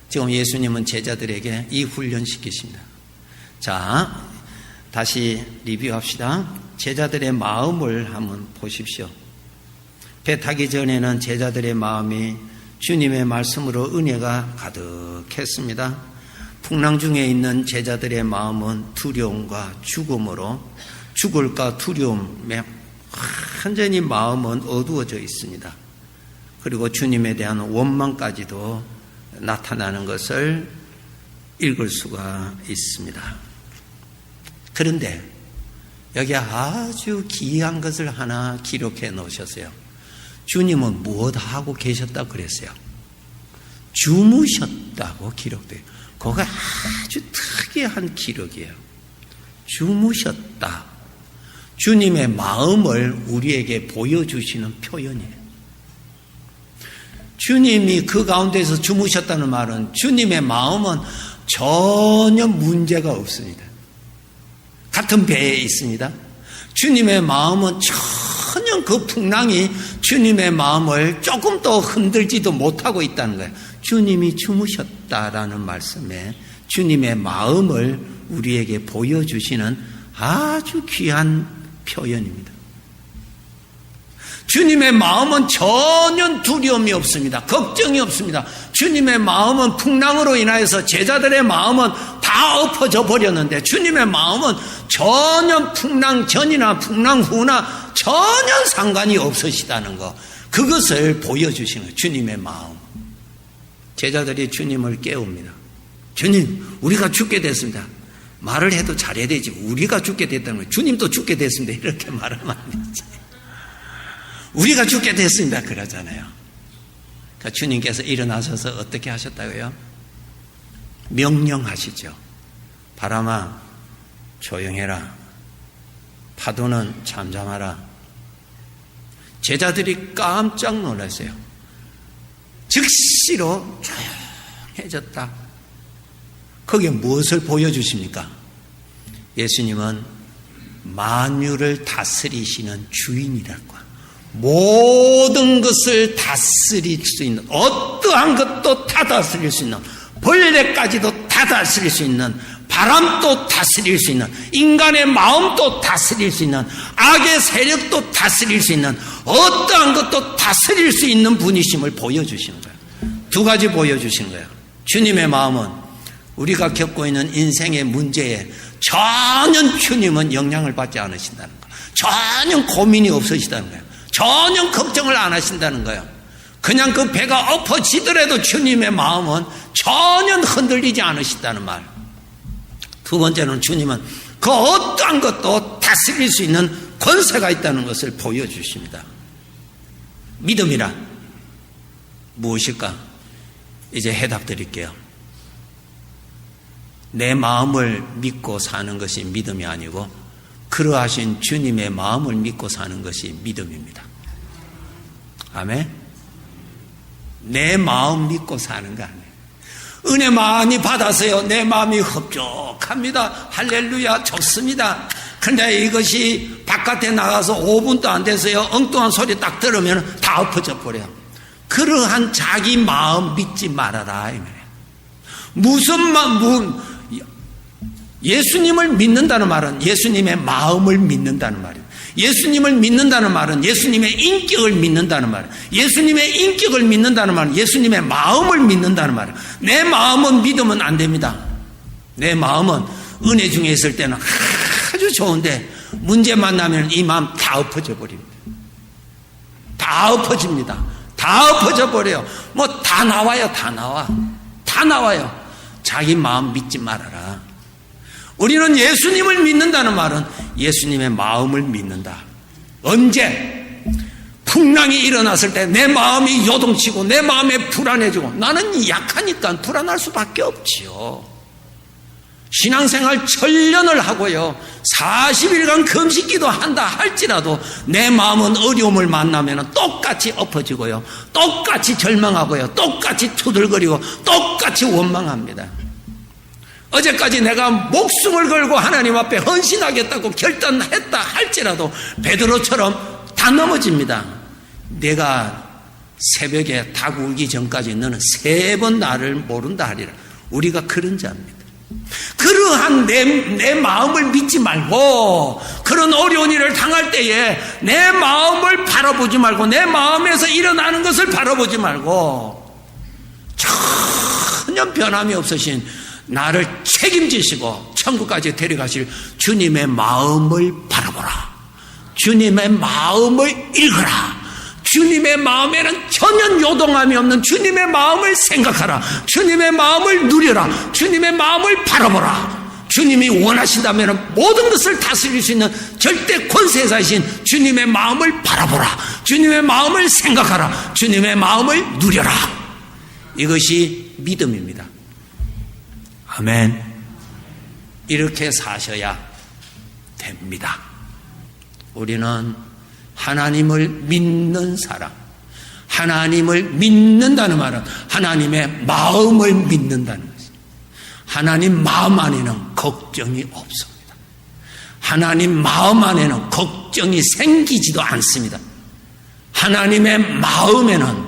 지금 예수님은 제자들에게 이 훈련 시키십니다. 자, 다시 리뷰합시다. 제자들의 마음을 한번 보십시오. 배 타기 전에는 제자들의 마음이 주님의 말씀으로 은혜가 가득했습니다. 풍랑 중에 있는 제자들의 마음은 두려움과 죽음으로 죽을까 두려움에 완전히 마음은 어두워져 있습니다. 그리고 주님에 대한 원망까지도 나타나는 것을 읽을 수가 있습니다. 그런데 여기 아주 귀한 것을 하나 기록해 놓으셨어요. 주님은 무엇 하고 계셨다고 그랬어요? 주무셨다고 기록돼요. 그거 아주 특이한 기록이에요. 주무셨다. 주님의 마음을 우리에게 보여주시는 표현이에요. 주님이 그 가운데서 주무셨다는 말은 주님의 마음은 전혀 문제가 없습니다. 같은 배에 있습니다. 주님의 마음은 전혀 그 풍랑이 주님의 마음을 조금 더 흔들지도 못하고 있다는 거예요. 주님이 주무셨다라는 말씀에 주님의 마음을 우리에게 보여주시는 아주 귀한 표현입니다. 주님의 마음은 전혀 두려움이 없습니다. 걱정이 없습니다. 주님의 마음은 풍랑으로 인하여서 제자들의 마음은 다 엎어져 버렸는데 주님의 마음은 전혀 풍랑 전이나 풍랑 후나 전혀 상관이 없으시다는 거, 그것을 보여주시는 거예요. 주님의 마음. 제자들이 주님을 깨웁니다. 주님, 우리가 죽게 됐습니다. 말을 해도 잘해야 되지. 우리가 죽게 됐다는 거예요. 주님도 죽게 됐습니다. 이렇게 말하면 안 되지. 우리가 죽게 됐습니다. 그러잖아요. 그러니까 주님께서 일어나셔서 어떻게 하셨다고요? 명령하시죠. 바람아, 조용해라. 파도는 잠잠하라. 제자들이 깜짝 놀랐어요. 즉시로 조용해졌다. 거기에 무엇을 보여주십니까? 예수님은 만유를 다스리시는 주인이라고. 모든 것을 다스릴 수 있는, 어떠한 것도 다 다스릴 수 있는, 벌레까지도 다 다스릴 수 있는, 바람도 다스릴 수 있는, 인간의 마음도 다스릴 수 있는, 악의 세력도 다스릴 수 있는, 어떠한 것도 다스릴 수 있는 분이심을 보여주시는 거예요. 두 가지 보여주시는 거예요. 주님의 마음은 우리가 겪고 있는 인생의 문제에 전혀 주님은 영향을 받지 않으신다는 거예요. 전혀 고민이 없으시다는 거예요. 전혀 걱정을 안 하신다는 거예요. 그냥 그 배가 엎어지더라도 주님의 마음은 전혀 흔들리지 않으신다는 말. 두 번째는 주님은 그 어떠한 것도 다스릴 수 있는 권세가 있다는 것을 보여주십니다. 믿음이란 무엇일까? 이제 해답 드릴게요. 내 마음을 믿고 사는 것이 믿음이 아니고 그러하신 주님의 마음을 믿고 사는 것이 믿음입니다. 아멘. 내 마음 믿고 사는 거 아니에요. 은혜 많이 받았어요. 내 마음이 흡족합니다. 할렐루야, 좋습니다. 근데 이것이 바깥에 나가서 5분도 안 돼서요, 엉뚱한 소리 딱 들으면 다 엎어져 버려요. 그러한 자기 마음 믿지 말아라. 무슨 마음? 예수님을 믿는다는 말은 예수님의 마음을 믿는다는 말이에요. 예수님을 믿는다는 말은 예수님의 인격을 믿는다는 말이에요. 예수님의 인격을 믿는다는 말은 예수님의 마음을 믿는다는 말이에요. 내 마음은 믿으면 안 됩니다. 내 마음은 은혜 중에 있을 때는 아주 좋은데 문제 만나면 이 마음 다 엎어져 버립니다. 다 엎어집니다. 다 엎어져 버려요. 뭐 다 나와요. 다 나와. 다 나와요. 자기 마음 믿지 말아라. 우리는 예수님을 믿는다는 말은 예수님의 마음을 믿는다. 언제? 풍랑이 일어났을 때 내 마음이 요동치고 내 마음이 불안해지고, 나는 약하니까 불안할 수밖에 없지요. 신앙생활 천년을 하고요, 40일간 금식기도 한다 할지라도 내 마음은 어려움을 만나면 똑같이 엎어지고요, 똑같이 절망하고요, 똑같이 투덜거리고 똑같이 원망합니다. 어제까지 내가 목숨을 걸고 하나님 앞에 헌신하겠다고 결단했다 할지라도 베드로처럼 다 넘어집니다. 내가 새벽에 닭 울기 전까지 너는 3번 나를 모른다 하리라. 우리가 그런 자입니다. 그러한 내 마음을 믿지 말고, 그런 어려운 일을 당할 때에 내 마음을 바라보지 말고, 내 마음에서 일어나는 것을 바라보지 말고, 전혀 변함이 없으신 나를 책임지시고 천국까지 데려가실 주님의 마음을 바라보라. 주님의 마음을 읽어라. 주님의 마음에는 전혀 요동함이 없는 주님의 마음을 생각하라. 주님의 마음을 누려라. 주님의 마음을 바라보라. 주님이 원하신다면 모든 것을 다스릴 수 있는 절대 권세자이신 주님의 마음을 바라보라. 주님의 마음을 생각하라. 주님의 마음을 누려라. 이것이 믿음입니다. 아멘. 이렇게 사셔야 됩니다. 우리는 하나님을 믿는 사람, 하나님을 믿는다는 말은 하나님의 마음을 믿는다는 것입니다. 하나님 마음 안에는 걱정이 없습니다. 하나님 마음 안에는 걱정이 생기지도 않습니다. 하나님의 마음에는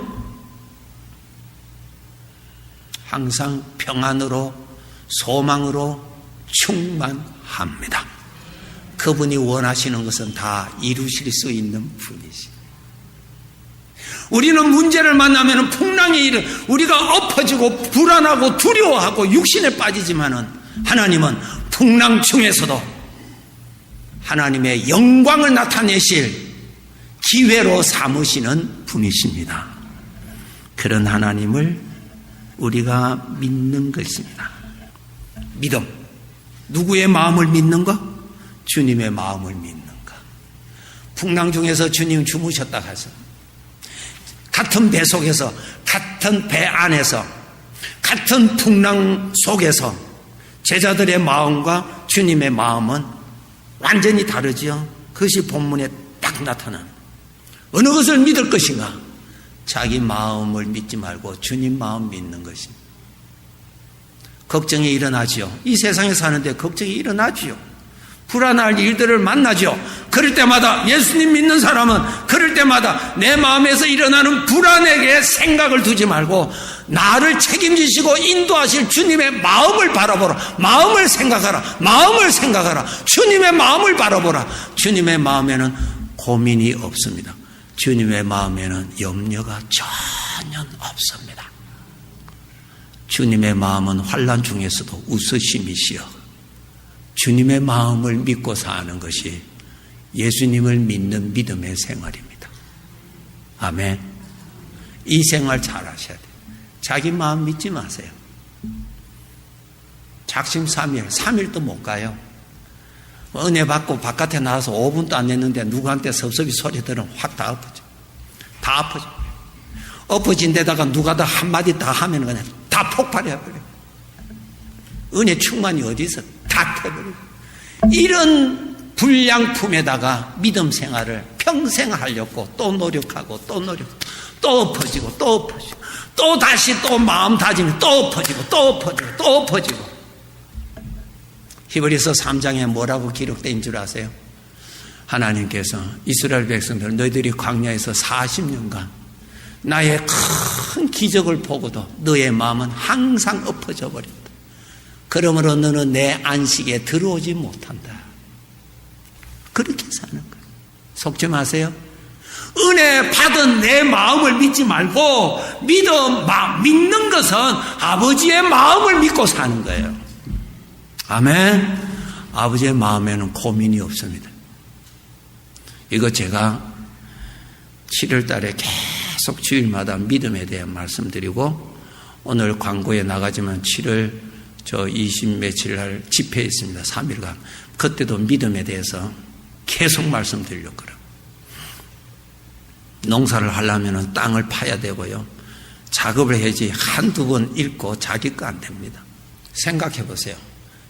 항상 평안으로 소망으로 충만합니다. 그분이 원하시는 것은 다 이루실 수 있는 분이시. 우리는 문제를 만나면 풍랑이 우리가 엎어지고 불안하고 두려워하고 육신에 빠지지만은 하나님은 풍랑 중에서도 하나님의 영광을 나타내실 기회로 삼으시는 분이십니다. 그런 하나님을 우리가 믿는 것입니다. 믿음. 누구의 마음을 믿는가? 주님의 마음을 믿는가? 풍랑 중에서 주님 주무셨다 하서 같은 배 속에서, 같은 배 안에서, 같은 풍랑 속에서 제자들의 마음과 주님의 마음은 완전히 다르지요. 그것이 본문에 딱 나타나는. 어느 것을 믿을 것인가? 자기 마음을 믿지 말고 주님 마음 믿는 것입니다. 걱정이 일어나지요. 이 세상에 사는데 걱정이 일어나지요. 불안할 일들을 만나죠. 그럴 때마다 예수님 믿는 사람은 그럴 때마다 내 마음에서 일어나는 불안에게 생각을 두지 말고 나를 책임지시고 인도하실 주님의 마음을 바라보라. 마음을 생각하라. 마음을 생각하라. 주님의 마음을 바라보라. 주님의 마음에는 고민이 없습니다. 주님의 마음에는 염려가 전혀 없습니다. 주님의 마음은 환난 중에서도 웃으심이시여. 주님의 마음을 믿고 사는 것이 예수님을 믿는 믿음의 생활입니다. 아멘. 이 생활 잘 하셔야 돼요. 자기 마음 믿지 마세요. 작심 3일도 못 가요. 은혜 받고 바깥에 나와서 5분도 안 됐는데 누구한테 섭섭이 소리 들으면 확 다 엎어져. 다 엎어져. 엎어진 데다가 누가 더 한마디 다 하면 그냥 다 폭발해버려요. 은혜 충만이 어디서 다 태버리고. 이런 불량품에다가 믿음 생활을 평생 하려고 또 노력하고 또 엎어지고 또 엎어지고 또 다시 또 마음 다짐이 또 엎어지고 또 엎어지고 또 엎어지고. 히브리서 3장에 뭐라고 기록된 줄 아세요? 하나님께서 이스라엘 백성들 너희들이 광야에서 40년간 나의 큰 기적을 보고도 너의 마음은 항상 엎어져 버린다. 그러므로 너는 내 안식에 들어오지 못한다. 그렇게 사는 거예요. 속지 마세요. 은혜 받은 내 마음을 믿지 말고 믿는 것은 아버지의 마음을 믿고 사는 거예요. 아멘. 아버지의 마음에는 고민이 없습니다. 이거 제가 7월 달에 계속 주일마다 믿음에 대해 말씀드리고 오늘 광고에 나가지만 7월 20 며칠 날 집회 있습니다. 3일간. 그때도 믿음에 대해서 계속 말씀드리려고 그래요. 농사를 하려면 땅을 파야 되고요. 작업을 해야지 한두 번 읽고 자기 거 안 됩니다. 생각해 보세요.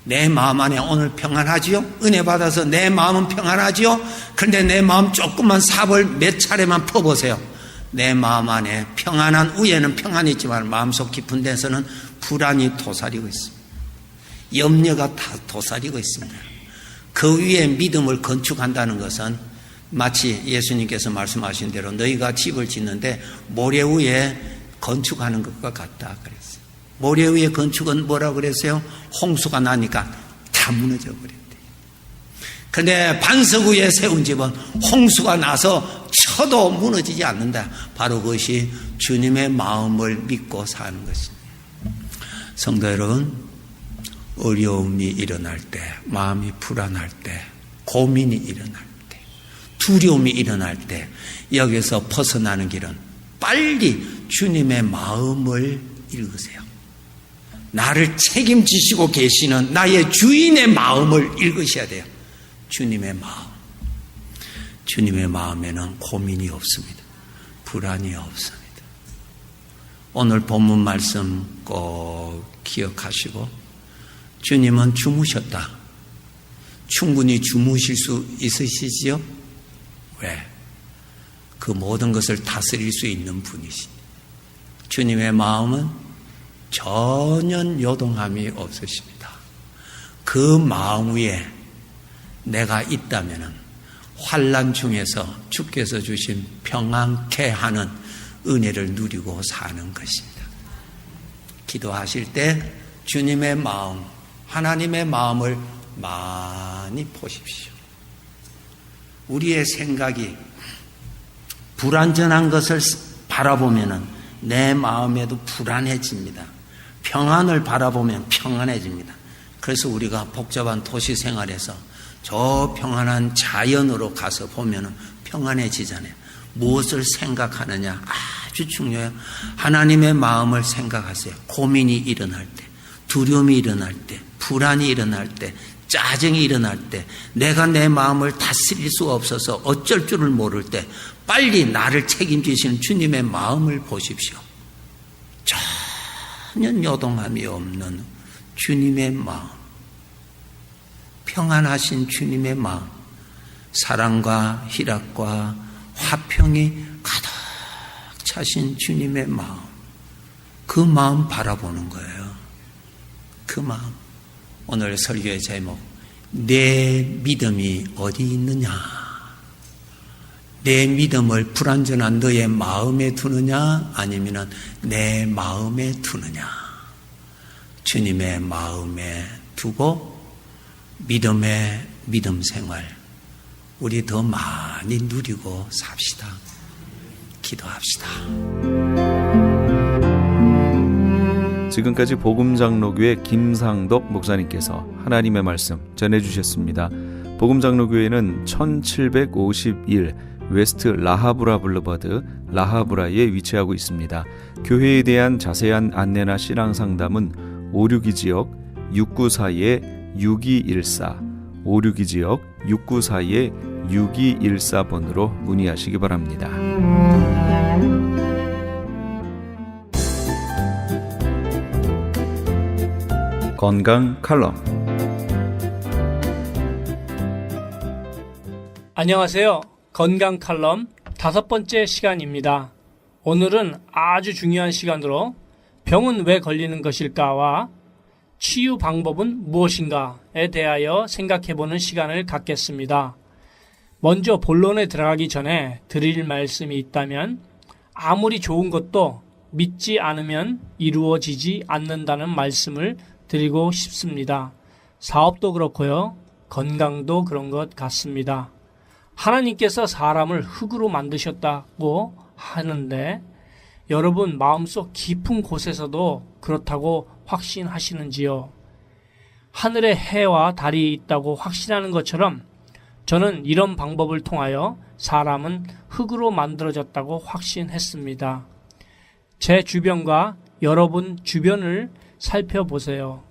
내 마음 안에 오늘 평안하지요? 은혜 받아서 내 마음은 평안하지요? 그런데 내 마음 조금만 삽을 몇 차례만 퍼보세요. 내 마음 안에 평안한 위에는 평안이 있지만 마음속 깊은 데서는 불안이 도사리고 있습니다. 염려가 다 도사리고 있습니다. 그 위에 믿음을 건축한다는 것은 마치 예수님께서 말씀하신 대로 너희가 집을 짓는데 모래 위에 건축하는 것과 같다 그랬어요. 모래 위에 건축은 뭐라고 그랬어요? 홍수가 나니까 다 무너져 버린대. 그런데 반석 위에 세운 집은 홍수가 나서 쳐도 무너지지 않는다. 바로 그것이 주님의 마음을 믿고 사는 것입니다. 성도 여러분, 어려움이 일어날 때, 마음이 불안할 때, 고민이 일어날 때, 두려움이 일어날 때 여기서 벗어나는 길은 빨리 주님의 마음을 읽으세요. 나를 책임지시고 계시는 나의 주인의 마음을 읽으셔야 돼요. 주님의 마음. 주님의 마음에는 고민이 없습니다. 불안이 없습니다. 오늘 본문 말씀 꼭 기억하시고 주님은 주무셨다. 충분히 주무실 수 있으시지요? 왜? 그 모든 것을 다스릴 수 있는 분이시니. 주님의 마음은 전혀 요동함이 없으십니다. 그 마음 위에 내가 있다면 환난 중에서 주께서 주신 평안케 하는 은혜를 누리고 사는 것입니다. 기도하실 때 주님의 마음, 하나님의 마음을 많이 보십시오. 우리의 생각이 불완전한 것을 바라보면은 내 마음에도 불안해집니다. 평안을 바라보면 평안해집니다. 그래서 우리가 복잡한 도시 생활에서 저 평안한 자연으로 가서 보면은 평안해지잖아요. 무엇을 생각하느냐 아주 중요해요. 하나님의 마음을 생각하세요. 고민이 일어날 때, 두려움이 일어날 때, 불안이 일어날 때, 짜증이 일어날 때, 내가 내 마음을 다스릴 수가 없어서 어쩔 줄을 모를 때 빨리 나를 책임지시는 주님의 마음을 보십시오. 전혀 요동함이 없는 주님의 마음, 평안하신 주님의 마음, 사랑과 희락과 화평이 가득 차신 주님의 마음, 그 마음 바라보는 거예요. 그 마음. 오늘 설교의 제목, 내 믿음이 어디 있느냐? 내 믿음을 불완전한 너의 마음에 두느냐? 아니면 내 마음에 두느냐? 주님의 마음에 두고 믿음의 믿음 생활 우리 더 많이 누리고 삽시다. 기도합시다. 지금까지 복음장로교회 김상덕 목사님께서 하나님의 말씀 전해주셨습니다. 복음장로교회는 1751 웨스트 라하브라 블루버드 라하브라에 위치하고 있습니다. 교회에 대한 자세한 안내나 신앙상담은 562지역 694-6214 562지역 694-6214번으로 문의하시기 바랍니다. 건강 칼럼. 안녕하세요. 건강 칼럼 5번째 시간입니다. 오늘은 아주 중요한 시간으로 병은 왜 걸리는 것일까와 치유 방법은 무엇인가에 대하여 생각해보는 시간을 갖겠습니다. 먼저 본론에 들어가기 전에 드릴 말씀이 있다면 아무리 좋은 것도 믿지 않으면 이루어지지 않는다는 말씀을 드리고 싶습니다. 사업도 그렇고요. 건강도 그런 것 같습니다. 하나님께서 사람을 흙으로 만드셨다고 하는데 여러분 마음속 깊은 곳에서도 그렇다고 확신하시는지요? 하늘에 해와 달이 있다고 확신하는 것처럼 저는 이런 방법을 통하여 사람은 흙으로 만들어졌다고 확신했습니다. 제 주변과 여러분 주변을 살펴보세요.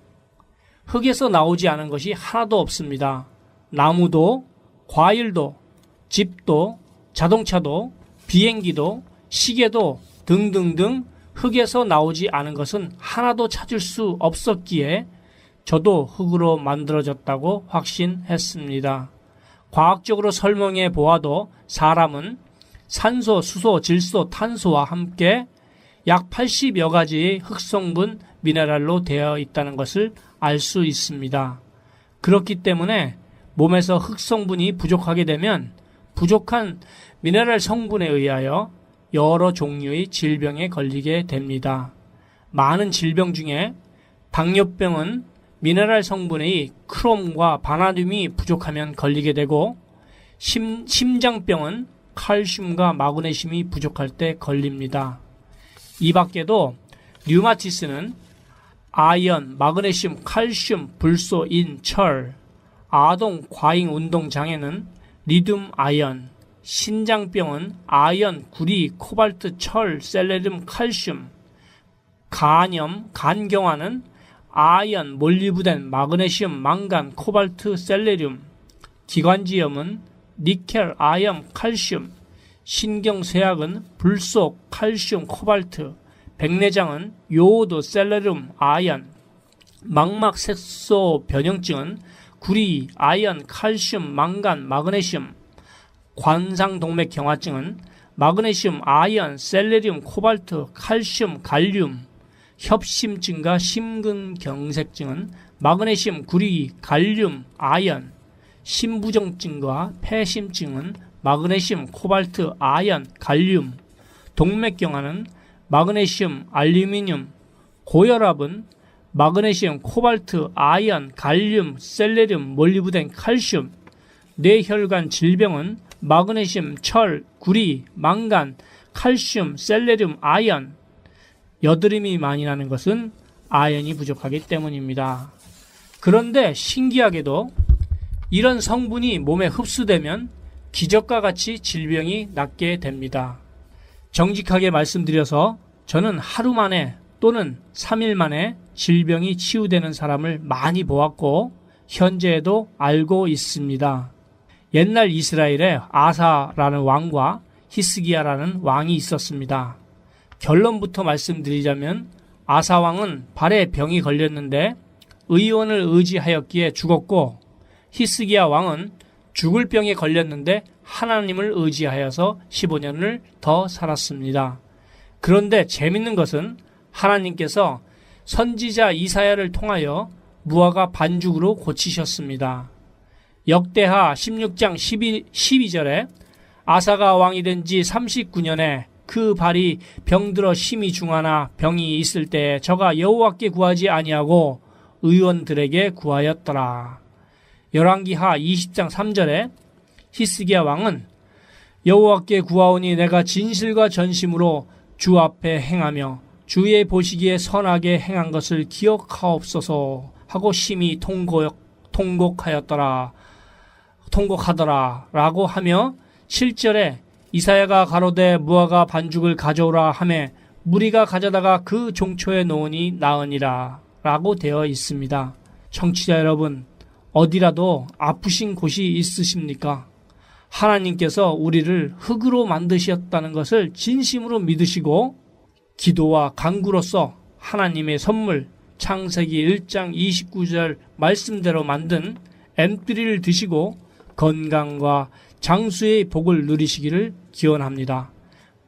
흙에서 나오지 않은 것이 하나도 없습니다. 나무도, 과일도, 집도, 자동차도, 비행기도, 시계도 등등등 흙에서 나오지 않은 것은 하나도 찾을 수 없었기에 저도 흙으로 만들어졌다고 확신했습니다. 과학적으로 설명해 보아도 사람은 산소, 수소, 질소, 탄소와 함께 약 80여 가지의 흙성분 미네랄로 되어 있다는 것을 알 수 있습니다. 그렇기 때문에 몸에서 흙성분이 부족하게 되면 부족한 미네랄 성분에 의하여 여러 종류의 질병에 걸리게 됩니다. 많은 질병 중에 당뇨병은 미네랄 성분의 크롬과 바나듐이 부족하면 걸리게 되고 심장병은 칼슘과 마그네슘이 부족할 때 걸립니다. 이 밖에도 류마티스는 아연, 마그네슘, 칼슘, 불소, 인, 철, 아동 과잉 운동 장애는 리듐 아연, 신장병은 아연, 구리, 코발트, 철, 셀레늄, 칼슘, 간염, 간경화는 아연, 몰리브덴, 마그네슘, 망간, 코발트, 셀레늄, 기관지염은 니켈, 아연, 칼슘, 신경쇠약은 불소, 칼슘, 코발트, 백내장은 요오드, 셀레늄, 아연, 망막색소 변형증은 구리, 아연, 칼슘, 망간, 마그네슘, 관상동맥경화증은 마그네슘, 아연, 셀레늄, 코발트, 칼슘, 갈륨, 협심증과 심근경색증은 마그네슘, 구리, 갈륨, 아연, 심부정증과 폐심증은 마그네슘, 코발트, 아연, 갈륨, 동맥경화는 마그네슘, 알루미늄, 고혈압은 마그네슘, 코발트, 아연, 갈륨, 셀레늄, 몰리브덴, 칼슘, 뇌혈관 질병은 마그네슘, 철, 구리, 망간, 칼슘, 셀레늄, 아연, 여드름이 많이 나는 것은 아연이 부족하기 때문입니다. 그런데 신기하게도 이런 성분이 몸에 흡수되면 기적과 같이 질병이 낫게 됩니다. 정직하게 말씀드려서 저는 하루 만에 또는 3일 만에 질병이 치유되는 사람을 많이 보았고 현재에도 알고 있습니다. 옛날 이스라엘에 아사라는 왕과 히스기야라는 왕이 있었습니다. 결론부터 말씀드리자면 아사 왕은 발에 병이 걸렸는데 의원을 의지하였기에 죽었고 히스기야 왕은 죽을 병에 걸렸는데 하나님을 의지하여서 15년을 더 살았습니다. 그런데 재밌는 것은 하나님께서 선지자 이사야를 통하여 무화과 반죽으로 고치셨습니다. 역대하 16장 12절에 아사가 왕이 된 지 39년에 그 발이 병들어 심히 중하나 병이 있을 때 저가 여호와께 구하지 아니하고 의원들에게 구하였더라. 열왕기하 20장 3절에 히스기야 왕은 여호와께 구하오니 내가 진실과 전심으로 주 앞에 행하며 주의 보시기에 선하게 행한 것을 기억하옵소서 하고 심히 통곡하더라 라고 하며 7절에 이사야가 가로되 무화과 반죽을 가져오라 하매 무리가 가져다가 그 종초에 놓으니 나으니라 라고 되어 있습니다. 청취자 여러분, 어디라도 아프신 곳이 있으십니까? 하나님께서 우리를 흙으로 만드셨다는 것을 진심으로 믿으시고 기도와 간구로서 하나님의 선물 창세기 1장 29절 말씀대로 만든 엠뜨리를 드시고 건강과 장수의 복을 누리시기를 기원합니다.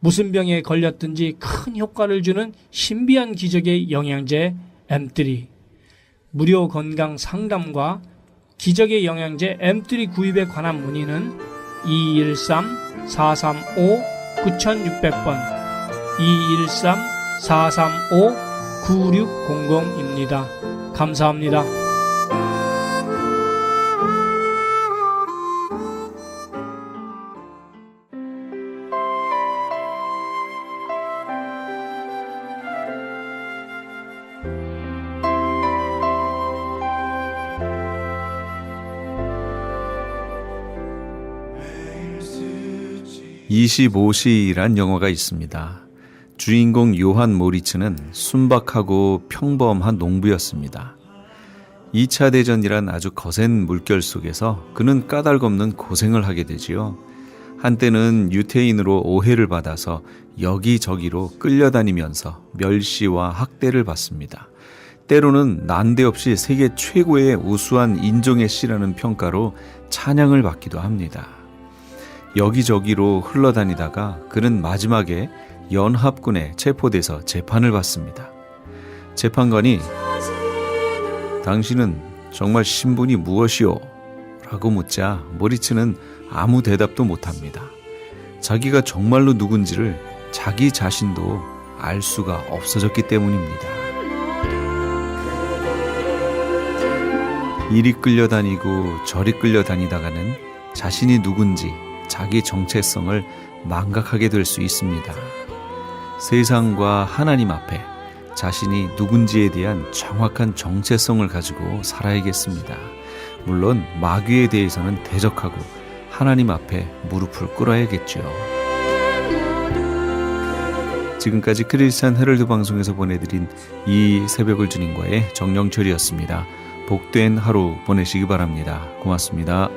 무슨 병에 걸렸든지 큰 효과를 주는 신비한 기적의 영양제 엠뜨리, 무료 건강 상담과 기적의 영양제 엠뜨리 구입에 관한 문의는 213-435-9600번 213-435-9600입니다. 감사합니다. (25시란) 영화가 있습니다. 주인공 요한 모리츠는 순박하고 평범한 농부였습니다. 2차 대전이란 아주 거센 물결 속에서 그는 까닭없는 고생을 하게 되지요. 한때는 유태인으로 오해를 받아서 여기저기로 끌려다니면서 멸시와 학대를 받습니다. 때로는 난데없이 세계 최고의 우수한 인종의 씨라는 평가로 찬양을 받기도 합니다. 여기저기로 흘러다니다가 그는 마지막에 연합군에 체포돼서 재판을 받습니다. 재판관이 당신은 정말 신분이 무엇이오? 라고 묻자 모리츠는 아무 대답도 못합니다. 자기가 정말로 누군지를 자기 자신도 알 수가 없어졌기 때문입니다. 이리 끌려다니고 저리 끌려다니다가는 자신이 누군지 자기 정체성을 망각하게 될 수 있습니다. 세상과 하나님 앞에 자신이 누군지에 대한 정확한 정체성을 가지고 살아야겠습니다. 물론 마귀에 대해서는 대적하고 하나님 앞에 무릎을 꿇어야겠죠. 지금까지 크리스찬 헤럴드 방송에서 보내드린 이 새벽을 주님과의 정영철이었습니다. 복된 하루 보내시기 바랍니다. 고맙습니다.